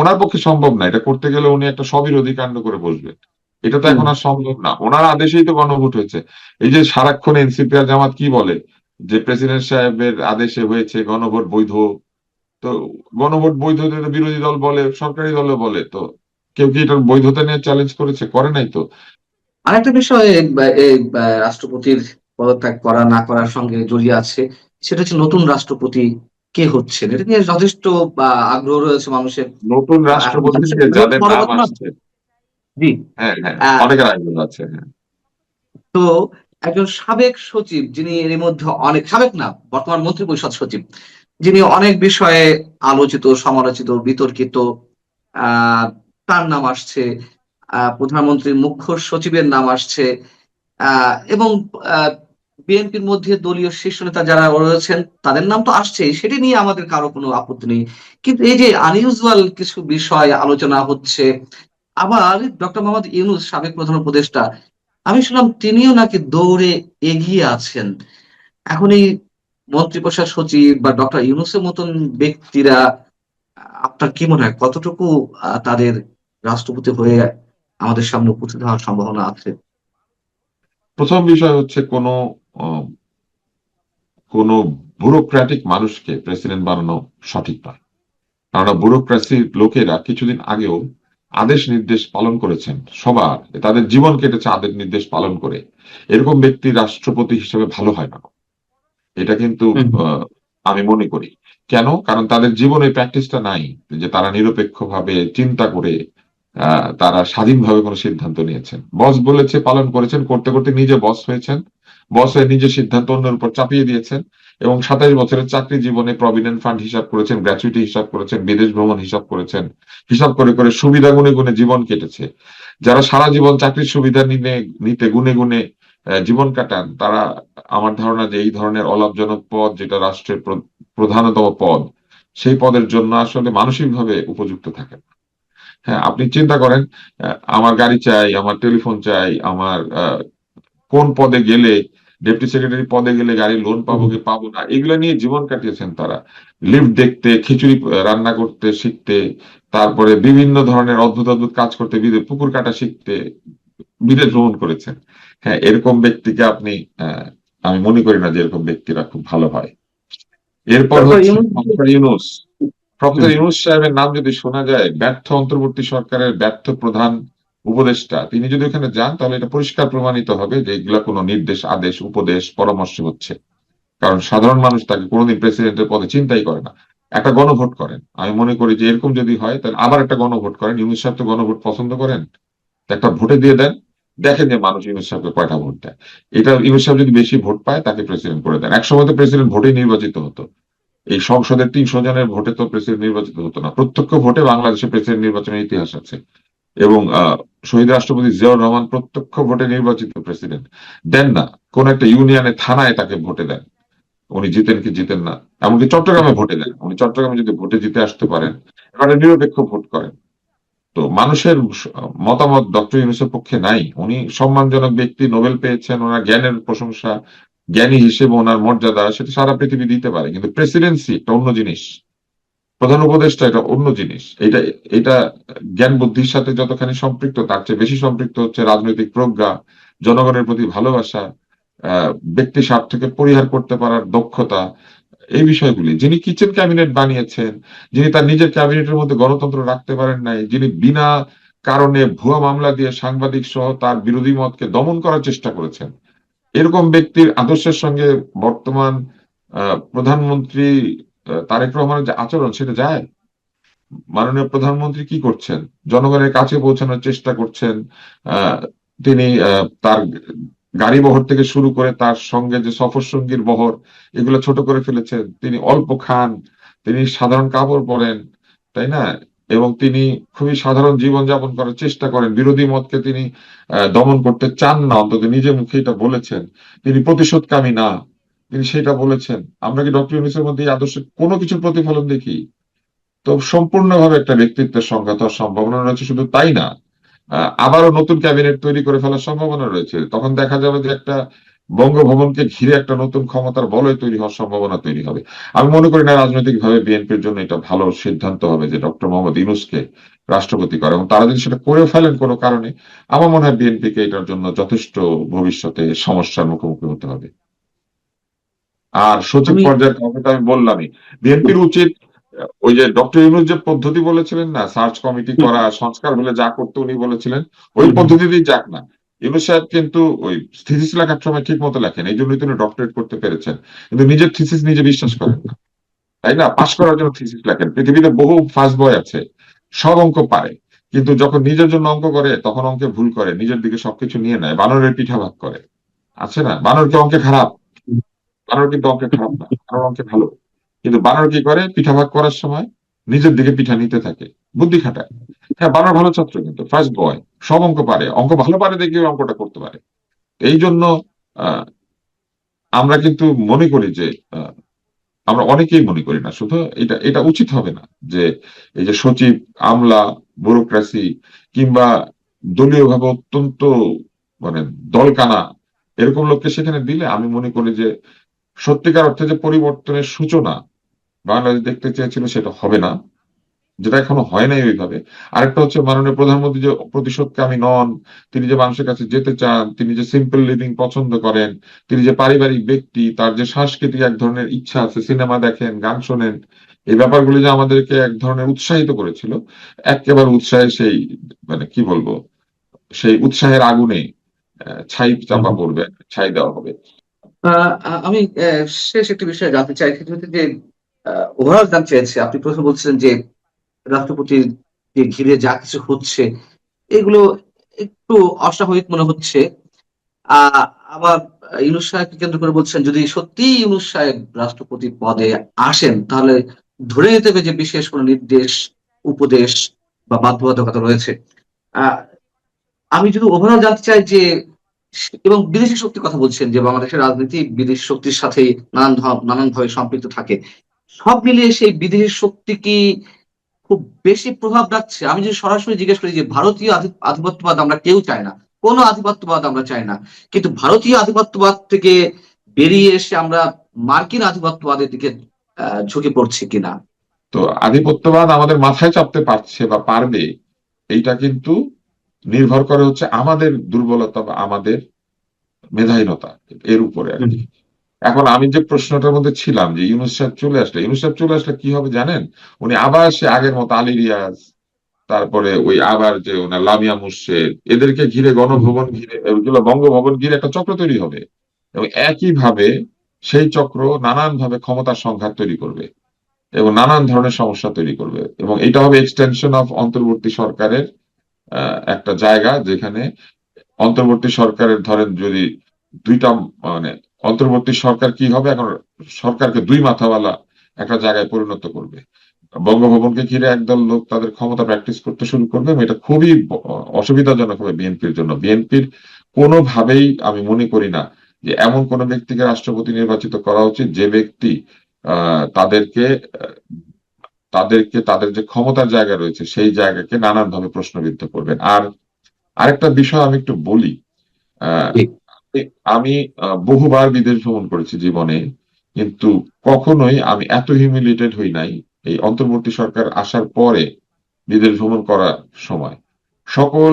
ওনার পক্ষে সম্ভব না। এটা করতে গেলে উনি একটা স্ববিরোধী কাণ্ড করে বসবেন। এটা তো এখন আর সম্ভব না, ওনার আদেশেই তো গণভোট হয়েছে। এই যে সারাক্ষণ এনসিপি আর জামাত কি বলে যে প্রেসিডেন্ট সাহেবের আদেশে হয়েছে, গণভোট বৈধ। তো গণভোট বৈধ এটা বিরোধী দল বলে, সরকারি দলও বলে। তো কেউ কি এটার বৈধতা নিয়ে চ্যালেঞ্জ করেছে? করে নাই তো। আরেকটা বিষয় এই রাষ্ট্রপতির পদত্যাগ করা না করার সঙ্গে জড়িয়ে আছে, সেটা হচ্ছে নতুন রাষ্ট্রপতি কে হচ্ছেন। এটা নিয়ে যথেষ্ট আগ্রহ রয়েছে মানুষের। নতুন এখন রাষ্ট্রপতিকে মানুষের যাদের বড় নাম কথা না। আসছে, জি। হ্যাঁ হ্যাঁ, আহ, অনেকের আগ্রহ আছে, হ্যাঁ। তো একজন সাবেক সচিব, যিনি এর মধ্যে অনেক সাবেক না, বর্তমান মন্ত্রিপরিষদ সচিব, যিনি অনেক বিষয়ে আলোচিত, সমালোচিত, বিতর্কিত, আহ তার নাম আসছে। প্রধানমন্ত্রীর মুখ্য সচিবের নাম আসছে। এবং বিএনপির মধ্যে দলীয় শীর্ষ নেতা যারা রয়েছেন তাদের নাম তো আসছেই, সেটি নিয়ে আমাদের কারো কোনো আপত্তি নেই। কিন্তু এই যে আনইউজুয়াল কিছু বিষয় আলোচনা হচ্ছে, আবার ডক্টর মোহাম্মদ ইউনূস সাবেক প্রধান উপদেষ্টা, আমি শুনলাম তিনিও নাকি দৌড়ে এগিয়ে আছেন। এখন এই মন্ত্রিপরিষদ সচিব বা ডক্টর ইউনূসের মতন ব্যক্তিরা, আপনার কি মনে হয় কতটুকু তাদের রাষ্ট্রপতি হয়ে আমাদের সামনে উপস্থিত হওয়ার সম্ভাবনা আছে? প্রথম বিষয় হচ্ছে আহ, কোনো ব্যুরোক্র্যাটিক মানুষকে প্রেসিডেন্ট বানানো সঠিক নয়। কেননা ব্যুরোক্রেসির লোকেরা কিছুদিন আগেও আদেশ নির্দেশ পালন করেছেন সবার, তাদের জীবন কেটেছে আদেশ নির্দেশ পালন করে। এরকম ব্যক্তি রাষ্ট্রপতি হিসেবে ভালো হয় না, এটা কিন্তু হুম, আহ, আমি মনে করি। কেন? কারণ তাদের জীবনে প্র্যাকটিসটা নাই যে তারা নিরপেক্ষভাবে চিন্তা করে তারা স্বাধীনভাবে কোনো সিদ্ধান্ত নিয়েছেন। বস বলেছে পালন করেছেন, করতে করতে নিজে বস হয়েছেন, বস হয়ে নিজের সিদ্ধান্ত অন্যের উপর চাপিয়ে দিয়েছেন। এবং 27 বছরের চাকরি জীবনে প্রভিডেন্ট ফান্ড হিসাব করেছেন, গ্র্যাচুইটি হিসাব করেছেন, বিদেশ ভ্রমণ হিসাব করেছেন। হিসাব করে করে সুবিধা গুনে গুনে জীবন কেটেছে। যারা সারা জীবন চাকরির সুবিধা নিতে গুনে গুনে জীবন কাটান, তারা, আমার ধারণা যে এই ধরনের অলাভজনক পদ, যেটা রাষ্ট্রের প্রধানতম পদ, সেই পদের জন্য আসলে মানসিকভাবে উপযুক্ত থাকেন। হ্যাঁ, আপনি চিন্তা করেন, আমার গাড়ি চাই, আমার টেলিফোন চাই, আমার কোন পদে গেলে, ডেপুটি সেক্রেটারি পদে গেলে গাড়ি লোন পাবো হুম। কি পাবো না, এগুলো নিয়ে জীবন কাটিয়েছেন তারা। লিফট দেখতে, খিচুড়ি রান্না করতে শিখতে, তারপরে বিভিন্ন ধরনের অদ্ভুত অদ্ভুত কাজ করতে, পুকুর কাটা শিখতে বিদেশ ভ্রমণ করেছেন। হ্যাঁ, এরকম ব্যক্তিকে আপনি, আমি মনে করি না যে এরকম ব্যক্তিরা খুব ভালো হয়। এরপর ডক্টর হচ্ছে ইউনূস। প্রফেসর ইউনূস। প্রফেসর হুম, ইউনূস সাহেবের নাম যদি শোনা যায়, ব্যর্থ অন্তর্বর্তী সরকারের ব্যর্থ প্রধান উপদেষ্টা, তিনি যদি ওখানে যান, তাহলে এটা পরিষ্কার প্রমাণিত হবে যে এগুলা কোনো নির্দেশ, আদেশ, উপদেশ, পরামর্শ হচ্ছে। কারণ সাধারণ মানুষ তাকে কোনোদিন প্রেসিডেন্টের পদে চিন্তাই করে না। একটা গণভোট করেন, আমি মনে করি যে এরকম যদি হয় তাহলে আবার একটা গণভোট করেন। ইউনূস সাহেব তো গণভোট পছন্দ করেন, তো একটা ভোটে দিয়ে দেন, দেখেন যে মানুষ ইউনূস সাহেবকে কয়টা ভোট দেয়। এটা ইউনূস সাহেব যদি বেশি ভোট পায়, তাকে প্রেসিডেন্ট করে দেন। একসময় তো প্রেসিডেন্ট ভোটেই নির্বাচিত হতো, এই সংসদের 300 জনের ভোটে তো প্রেসিডেন্ট নির্বাচিত হতো না। প্রত্যক্ষ ভোটে বাংলাদেশে প্রেসিডেন্ট নির্বাচনের ইতিহাস আছে। এবং শহীদ রাষ্ট্রপতি জিয়াউর রহমান প্রত্যক্ষ ভোটে নির্বাচিত প্রেসিডেন্ট। দেন না, কোন একটা ইউনিয়নে থানায় তাকে ভোটে দেন, উনি জিতেন কি জিতেন না। এমনকি চট্টগ্রামে ভোটে দেন, উনি চট্টগ্রামে যদি ভোটে জিতে আসতে পারেন, এবারে নিরপেক্ষ ভোট করেন। তো মানুষের মতামত ডক্টর ইউনূসের পক্ষে নাই। উনি সম্মানজনক ব্যক্তি, নোবেল পেয়েছেন, ওনার জ্ঞানের প্রশংসা, জ্ঞানী হিসেবে ওনার মর্যাদা সেটা সারা পৃথিবী দিতে পারে, কিন্তু প্রেসিডেন্সি একটা অন্য জিনিস, প্রধান উপদেষ্টা এটা অন্য জিনিস। এটা এটা জ্ঞান বুদ্ধির সাথে যতখানি সম্পৃক্ত, তার চেয়ে বেশি সম্পৃক্ত হচ্ছে রাজনৈতিক প্রজ্ঞা, জনগণের প্রতি ভালোবাসা, ব্যক্তি স্বার্থকে পরিহার করতে পারার দক্ষতা, এই বিষয়গুলি। যিনি কিচেন ক্যাবিনেট বানিয়েছেন, যিনি তার নিজের ক্যাবিনেটের মধ্যে গণতন্ত্র রাখতে পারেন নাই, যিনি বিনা কারণে ভুয়া মামলা দিয়ে সাংবাদিক সহ তার বিরোধী মতকে দমন করার চেষ্টা করেছেন, এরকম ব্যক্তির আদর্শের সঙ্গে বর্তমান প্রধানমন্ত্রী তারেক রহমানের যে আচরণ সেটা যায়? মাননীয় প্রধানমন্ত্রী কি করছেন? জনগণের কাছে পৌঁছানোর চেষ্টা করছেন। তিনি তার গাড়ি বহর থেকে শুরু করে তার সঙ্গে যে সফর সঙ্গীর বহর, এগুলো ছোট করে ফেলেছেন। তিনি অল্প খান, তিনি সাধারণ কাপড় পরেন, তাই না? এবং তিনি খুবই সাধারণ জীবনযাপন করার চেষ্টা করেন। বিরোধী মতকে তিনি দমন করতে চান না, অন্তত নিজে মুখে এটা বলেছেন। তিনি প্রতিশোধকামী না, তিনি সেটা বলেছেন। আমরা কি ডক্টর ইউনূসের মধ্যে এই আদর্শের কোনো কিছুর প্রতিফলন দেখি? তো সম্পূর্ণভাবে একটা ব্যক্তিত্বের সংঘাত হওয়ার সম্ভাবনা রয়েছে। শুধু তাই না, আবারও নতুন ক্যাবিনেট তৈরি করে ফেলার সম্ভাবনা রয়েছে। তখন দেখা যাবে যে একটা বঙ্গভবনকে ঘিরে একটা নতুন ক্ষমতার বলয় তৈরি হওয়ার সম্ভাবনা তৈরি হবে। আমি মনে করি না রাজনৈতিকভাবে বিএনপির জন্য এটা ভালো সিদ্ধান্ত হবে যে ডক্টর মোহাম্মদ ইউনূসকে রাষ্ট্রপতি করে, এবং তারা যদি সেটা করে ফেলেন কোনো কারণে, আমার মনে হয় বিএনপিকে এটার জন্য যথেষ্ট ভবিষ্যতে সমস্যার মুখোমুখি হতে হবে। আর সচিব আমি পর্যায়ের কথা তো আমি বললামই। বিএনপির উচিত ওই যে ডক্টর ইউনূস যে পদ্ধতি বলেছিলেন না, সার্চ কমিটি করা, সংস্কার হলে যা করতে উনি বলেছিলেন, ওই পদ্ধতিতেই যাক না। ইউনূস সাহেব কিন্তু ওই থিসিস লেখার সময় ঠিক মতো লেখেন, এই জন্যই তিনি ডক্টরেট করতে পেরেছেন, কিন্তু নিজের থিসিস নিজে বিশ্বাস করেন না, তাই না? পাশ করার জন্য থিসিস লেখেন। পৃথিবীতে বহু ফার্স্ট বয় আছে, সব অঙ্ক পারে, কিন্তু যখন নিজের জন্য অঙ্ক করে তখন অঙ্কে ভুল করে, নিজের দিকে সবকিছু নিয়ে নেয়, বানরের পিঠা ভাগ করে। আছে না, বানর কি অঙ্কে খারাপ? বানর কিন্তু অঙ্কে খারাপ না, বানর অঙ্কে ভালো। কিন্তু বানর কি করে, পিঠা ভাগ করার সময় নিজের দিকে পিঠা নিতে থাকে, বুদ্ধি খাটায়। হ্যাঁ, বানর ভালো ছাত্র, কিন্তু ফার্স্ট বয়, সব অঙ্ক পারে, অঙ্ক ভালো পারে দেখে অঙ্কটা করতে পারে। এই জন্য আহ, আমরা কিন্তু মনে করি যে আমরা অনেকেই মনে করি না, শুধু এটা এটা উচিত হবে না যে এই যে সচিব, আমলা, ব্যুরোক্রেসি কিংবা দলীয় ভাবে অত্যন্ত মানে দলকানা এরকম লোককে সেখানে দিলে আমি মনে করি যে সত্যিকার অর্থে যে পরিবর্তনের সূচনা বাংলাদেশ দেখতে চেয়েছিল সেটা হবে না, যেটা এখনো হয় নাই ওইভাবে। আরেকটা হচ্ছে মাননীয় প্রধানমন্ত্রী যে প্রতিশোধকামী নন, তিনি যে মানুষের কাছে যেতে চান, তিনি যে সিম্পল লিভিং পছন্দ করেন, তিনি যে পারিবারিক ব্যক্তি, তার যে সাংস্কৃতিক এক ধরনের ইচ্ছা আছে, সিনেমা দেখেন, গান শোনেন, এই ব্যাপারগুলি যে আমাদেরকে এক ধরনের উৎসাহিত করেছিল, একেবারে উৎসাহে সেই মানে কি বলবো, সেই উৎসাহের আগুনে ছাই চাপা পড়বে, ছাই দেওয়া হবে। আমি শেষ একটি বিষয়ে জানতে চাই, সেটি হচ্ছে যে ওভারঅল জানতে চাইছি, আপনি প্রথমে বলছিলেন যে রাষ্ট্রপতির যে ঘিরে যা কিছু হচ্ছে এগুলো একটু অস্বাভাবিক মনে হচ্ছে। আহ আবার ইউনূস সাহেবকে কেন্দ্র করে বলছেন যদি সত্যি ইউনূস সাহেব রাষ্ট্রপতি পদে আসেন তাহলে ধরে নিতে হবে যে বিশেষ কোনো নির্দেশ, উপদেশ বা বাধ্যবাধকতা রয়েছে। আহ আমি যদি ওভারঅল জানতে চাই যে এবং বিদেশি শক্তির কথা বলছেন যে বাংলাদেশের রাজনীতি বিদেশি শক্তির সাথে নানান ভাবে সম্পৃক্ত থাকে, সব মিলিয়ে সেই বিদেশি শক্তি কি খুব বেশি প্রভাব রাখছে? আমি যদি সরাসরি জিজ্ঞেস করি যে ভারতীয় আধিপত্যবাদ আমরা কেউ চাই না, কোনো আধিপত্যবাদ আমরা চাই না, কিন্তু ভারতীয় আধিপত্যবাদ থেকে বেরিয়ে এসে আমরা মার্কিন আধিপত্যবাদের দিকে ঝুঁকে পড়ছি কিনা। তো আধিপত্যবাদ আমাদের মাথায় চাপতে পারছে বা পারবে, এইটা কিন্তু নির্ভর করে হচ্ছে আমাদের দুর্বলতা বা আমাদের মেধাহীনতা এর উপরে আর কি। এখন আমি যে প্রশ্নটার মধ্যে ছিলাম যে ইউনূস সাহেব চলে আসলে, ইউনূস সাহেব চলে আসলে কি হবে জানেন? উনি আবার সে আগের মতো আলী রিয়াজ, তারপরে ওই আবার যে ওনার লামিয়া মুর্শেদ, এদেরকে ঘিরে গণভবন ঘিরে, এগুলো বঙ্গভবন ঘিরে একটা চক্র তৈরি হবে, এবং একই ভাবে সেই চক্র নানান ভাবে ক্ষমতার সংঘাত তৈরি করবে এবং নানান ধরনের সমস্যা তৈরি করবে, এবং এটা হবে এক্সটেনশন অফ অন্তর্বর্তী সরকারের একটা জায়গা, যেখানে অন্তর্বর্তী সরকারের ধরেন যদি দুইটা মানে অন্তর্বর্তী সরকার কি হবে, এখন সরকারকে দুই মাথাওয়ালা একটা জায়গায় পরিণত করবে। বঙ্গভবনকে ঘিরে একদল লোক তাদের ক্ষমতা প্র্যাকটিস করতে শুরু করবে এবং এটা খুবই অসুবিধাজনক হবে বিএনপির জন্য। বিএনপির কোনোভাবেই আমি মনে করি না যে এমন কোন ব্যক্তিকে রাষ্ট্রপতি নির্বাচিত করা উচিত যে ব্যক্তি তাদেরকে তাদের যে ক্ষমতার জায়গা রয়েছে সেই জায়গাকে নানানভাবে প্রশ্নবিদ্ধ করবেন। আর আরেকটা বিষয় আমি একটু বলি, আহ, জি। আমি বহুবার বিদেশ ভ্রমণ করেছি জীবনে, কিন্তু কখনোই আমি এত হিউমিলিয়েটেড হই নাই এই অন্তর্বর্তী সরকার আসার পরে বিদেশ ভ্রমণ করার সময়। সকল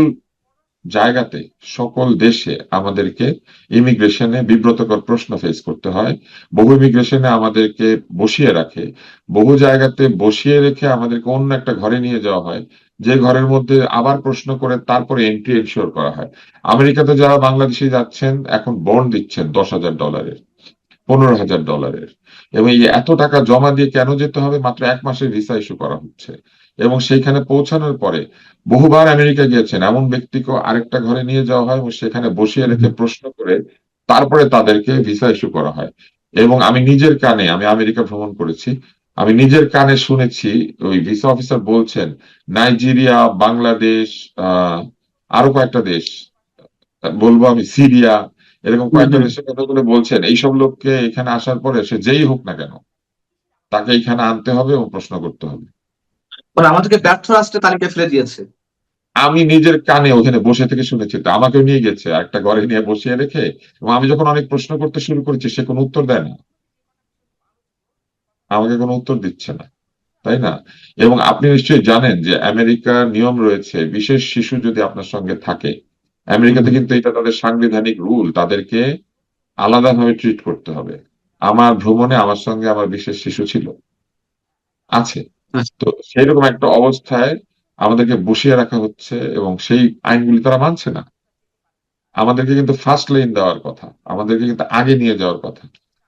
জায়গাতে, সকল দেশে আমাদেরকে ইমিগ্রেশনে বিব্রতকর প্রশ্ন ফেস করতে হয়। বহু ইমিগ্রেশনে আমাদেরকে বসিয়ে রাখে, বহু জায়গাতে বসিয়ে রেখে আমাদেরকে অন্য একটা ঘরে নিয়ে যাওয়া হয়, যে ঘরের মধ্যে আবার প্রশ্ন করে তারপরে এন্ট্রি এনশিওর করা হয়। আমেরিকাতে যারা বাংলাদেশে যাচ্ছেন এখন বন্ড দিচ্ছেন $10,000, $15,000, এবং এই এত টাকা জমা দিয়ে কেন যেতে হবে? মাত্র 1 মাসের ভিসা ইস্যু করা হচ্ছে। এবং সেইখানে পৌঁছানোর পরে বহুবার আমেরিকা গিয়েছেন এমন ব্যক্তিকে আরেকটা ঘরে নিয়ে যাওয়া হয় এবং সেখানে বসিয়ে রেখে প্রশ্ন করে তারপরে তাদেরকে ভিসা ইস্যু করা হয়। এবং আমি নিজের কানে, আমি আমেরিকা ভ্রমণ করেছি, আমি নিজের কানে শুনেছি ওই ভিসা অফিসার বলছেন নাইজেরিয়া, বাংলাদেশ, আরো কয়েকটা দেশ, বলবো আমি সিরিয়া, এরকম হুম, কয়েকটা হুম। দেশের কথা বলে বলছেন এইসব লোককে এখানে আসার পরে সে যেই হোক না কেন তাকে এখানে আনতে হবে এবং প্রশ্ন করতে হবে। মানে আমাদেরকে ব্যর্থ রাষ্ট্রের তালিকায় ফেলে দিয়েছে। আমি নিজের কানে ওখানে বসে থেকে শুনেছি, তো আমাকেও নিয়ে গেছে একটা ঘরে নিয়ে বসিয়ে রেখে, এবং আমি যখন অনেক প্রশ্ন করতে শুরু করেছি সে কোনো উত্তর দেয় না, আমাকে কোনো উত্তর দিচ্ছে না, তাই না? এবং আপনি নিশ্চয়ই জানেন যে আমেরিকার নিয়ম রয়েছে বিশেষ শিশু যদি আপনার সঙ্গে থাকে, আমেরিকাতে কিন্তু এটা তাদের সাংবিধানিক রুল, তাদেরকে আলাদাভাবে ট্রিট করতে হবে। আমার ভ্রমণে আমার সঙ্গে আমার বিশেষ শিশু ছিল, আছে। তো সেইরকম একটা অবস্থায় আমাদেরকে বসিয়ে রাখা হচ্ছে এবং সেই আইনগুলি তারা মানছে না। আমাদেরকে কিন্তু ফার্স্ট লেন দেওয়ার কথা, আমাদেরকে কিন্তু আগে নিয়ে যাওয়ার কথা,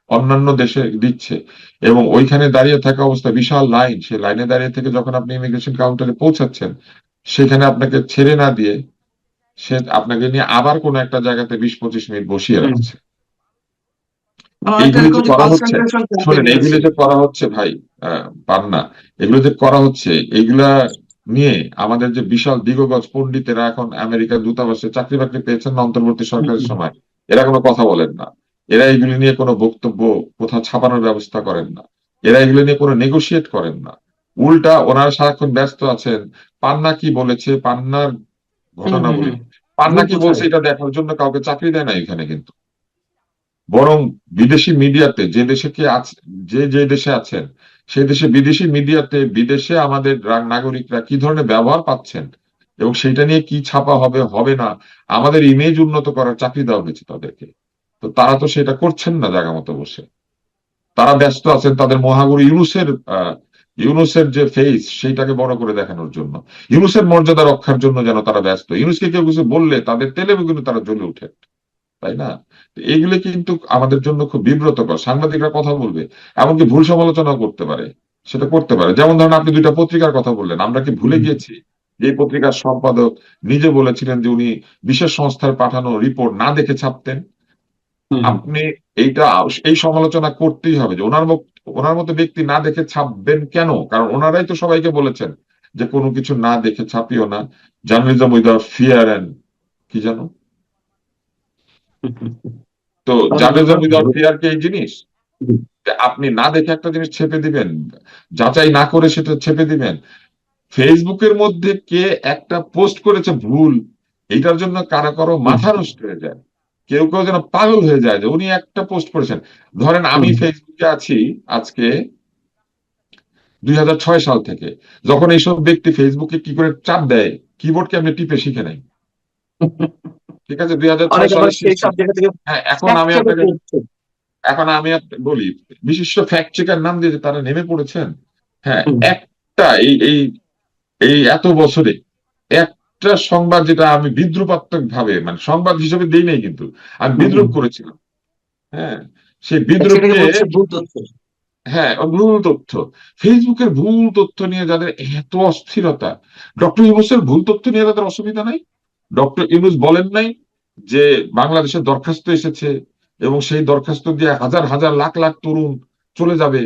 অন্যান্য দেশে দিচ্ছে। এবং ওইখানে দাঁড়িয়ে থাকা অবস্থা বিশাল লাইন, সেই লাইনে দাঁড়িয়ে থেকে যখন আপনি ইমিগ্রেশন কাউন্টারে পৌঁছাচ্ছেন সেখানে আপনাকে ছেড়ে না দিয়ে সে আপনাকে নিয়ে আবার কোনো একটা জায়গাতে 20-25 মিনিট বসিয়ে হুম। রাখছে। মানে অনেকটা এইগুলি এরকম যে যে করা হচ্ছে, কনসেন্ট্রেশন ক্যাম্পে শোনেন, নিয়েছে। এইগুলি যে করা হচ্ছে ভাই, পান্না, এগুলো যে করা হচ্ছে এইগুলা নিয়ে আমাদের যে বিশাল দিগগজ পণ্ডিতেরা এখন আমেরিকার দূতাবাসে চাকরি বাকরি পেয়েছেন না অন্তর্বর্তী হুম, সরকারের হুম। সময়, এরা কোনো কথা বলেন না। এরা এগুলি নিয়ে কোনো বক্তব্য কোথাও ছাপানোর ব্যবস্থা করেন না। এরা এগুলো নিয়ে কোনো নেগোশিয়েট করেন না। উল্টা ওনারা সারাক্ষণ ব্যস্ত আছেন পান্না কি বলেছে, পান্নার হুম, হুম, ঘটনাবলী, হুম। পান্না ভুল কি বলছে কোথায়? এটা দেখার জন্য কাউকে চাকরি দেয় না এখানে কিন্তু। বরং বিদেশি মিডিয়াতে যে দেশে কি আছে, যে যে দেশে আছেন সেই দেশে বিদেশি মিডিয়াতে বিদেশে আমাদের নাগরিকরা কি ধরনের ব্যবহার পাচ্ছেন এবং সেটা নিয়ে কি ছাপা হবে হবে না, আমাদের ইমেজ উন্নত করার চাকরি দেওয়া হয়েছে তাদেরকে। তো তারা তো সেটা করছেন না জায়গা মতো বসে, তারা ব্যস্ত আছেন তাদের মহাগুরু ইউনুসের যে ফেস সেইটাকে বড় করে দেখানোর জন্য, ইউনুসের মর্যাদা রক্ষার জন্য যেন তারা ব্যস্ত। ইউনুসকে কেউ কিছু বললে তাদের তেলে বেগুনে তারা জ্বলে ওঠে, তাই না? তো এগুলো কিন্তু আমাদের জন্য খুব বিব্রতকর। সাংবাদিকরা কথা বলবে, এমনকি ভুল সমালোচনা করতে পারে, সেটা করতে পারে। যেমন ধরেন আপনি 2টা পত্রিকার কথা বললেন, আমরা কি ভুলে হুম, গিয়েছি যে এই পত্রিকার সম্পাদক নিজে বলেছিলেন যে উনি বিশেষ সংস্থার পাঠানো রিপোর্ট না দেখে ছাপতেন? হুম, হুম। আপনি এইটা, এই সমালোচনা করতেই হবে যে ওনার মতো ব্যক্তি না দেখে ছাপবেন কেন? কারণ ওনারাই তো সবাইকে বলেছেন যে কোনো কিছু না দেখে ছাপিও না, জার্নালিজম উইদাউট ফিয়ার এন্ড কি জানো। তো অনেক জার্নালিজম ধন্যবাদ। উইদাউট ফিয়ার কি এই জিনিস হুম, যে আপনি না দেখে একটা জিনিস ছেপে দিবেন, যাচাই না করে সেটা ছেপে দিবেন? ফেসবুকের মধ্যে কে একটা পোস্ট করেছে ভুল, এইটার জন্য কারো কারো হুম, মাথা নষ্ট হয়ে যায়, কেউ কেউ যেন পাগল হয়ে যায় যে উনি একটা পোস্ট করেছেন। ধরেন আমি হুম। ফেসবুকে আছি আজকে 2006 সাল থেকে, যখন এইসব ব্যক্তি ফেসবুকে কি করে চাপ দেয়, কিবোর্ড কেমনে টিপে শিখে নাই, ঠিক আছে, 2006 অনেকে আবার সালের সেই শেষে। সব জায়গা থেকে হ্যাঁ, ফ্যাক্ট চেকও করছে। আমি আপনাকে বলি, বিশিষ্ট ফ্যাক্ট চেকার নাম দিয়ে যে তারা নেমে পড়েছেন। হ্যাঁ, হুম, একটা এই এই এই এত বছরে একটা সংবাদ যেটা আমি বিদ্রুপাত্মক ভাবে, মানে সংবাদ হিসেবে দেই নাই কিন্তু আমি হুম, হুম। বিদ্রুপ করেছিলাম। হ্যাঁ, সেই সেটাকে বিদ্রুপকে, বলছে ভুল তথ্য। হ্যাঁ, ভুল তথ্য, ফেসবুকের ভুল তথ্য নিয়ে যাদের এত অস্থিরতা, ডক্টর ইউনূসের ভুল তথ্য নিয়ে তাদের অসুবিধা নাই? ডক্টর ইউনূস বলেন নাই যে বাংলাদেশের দরখাস্ত এসেছে এবং সেই দরখাস্ত দিয়ে হাজার হাজার লাখ লাখ তরুণ চলে যাবে,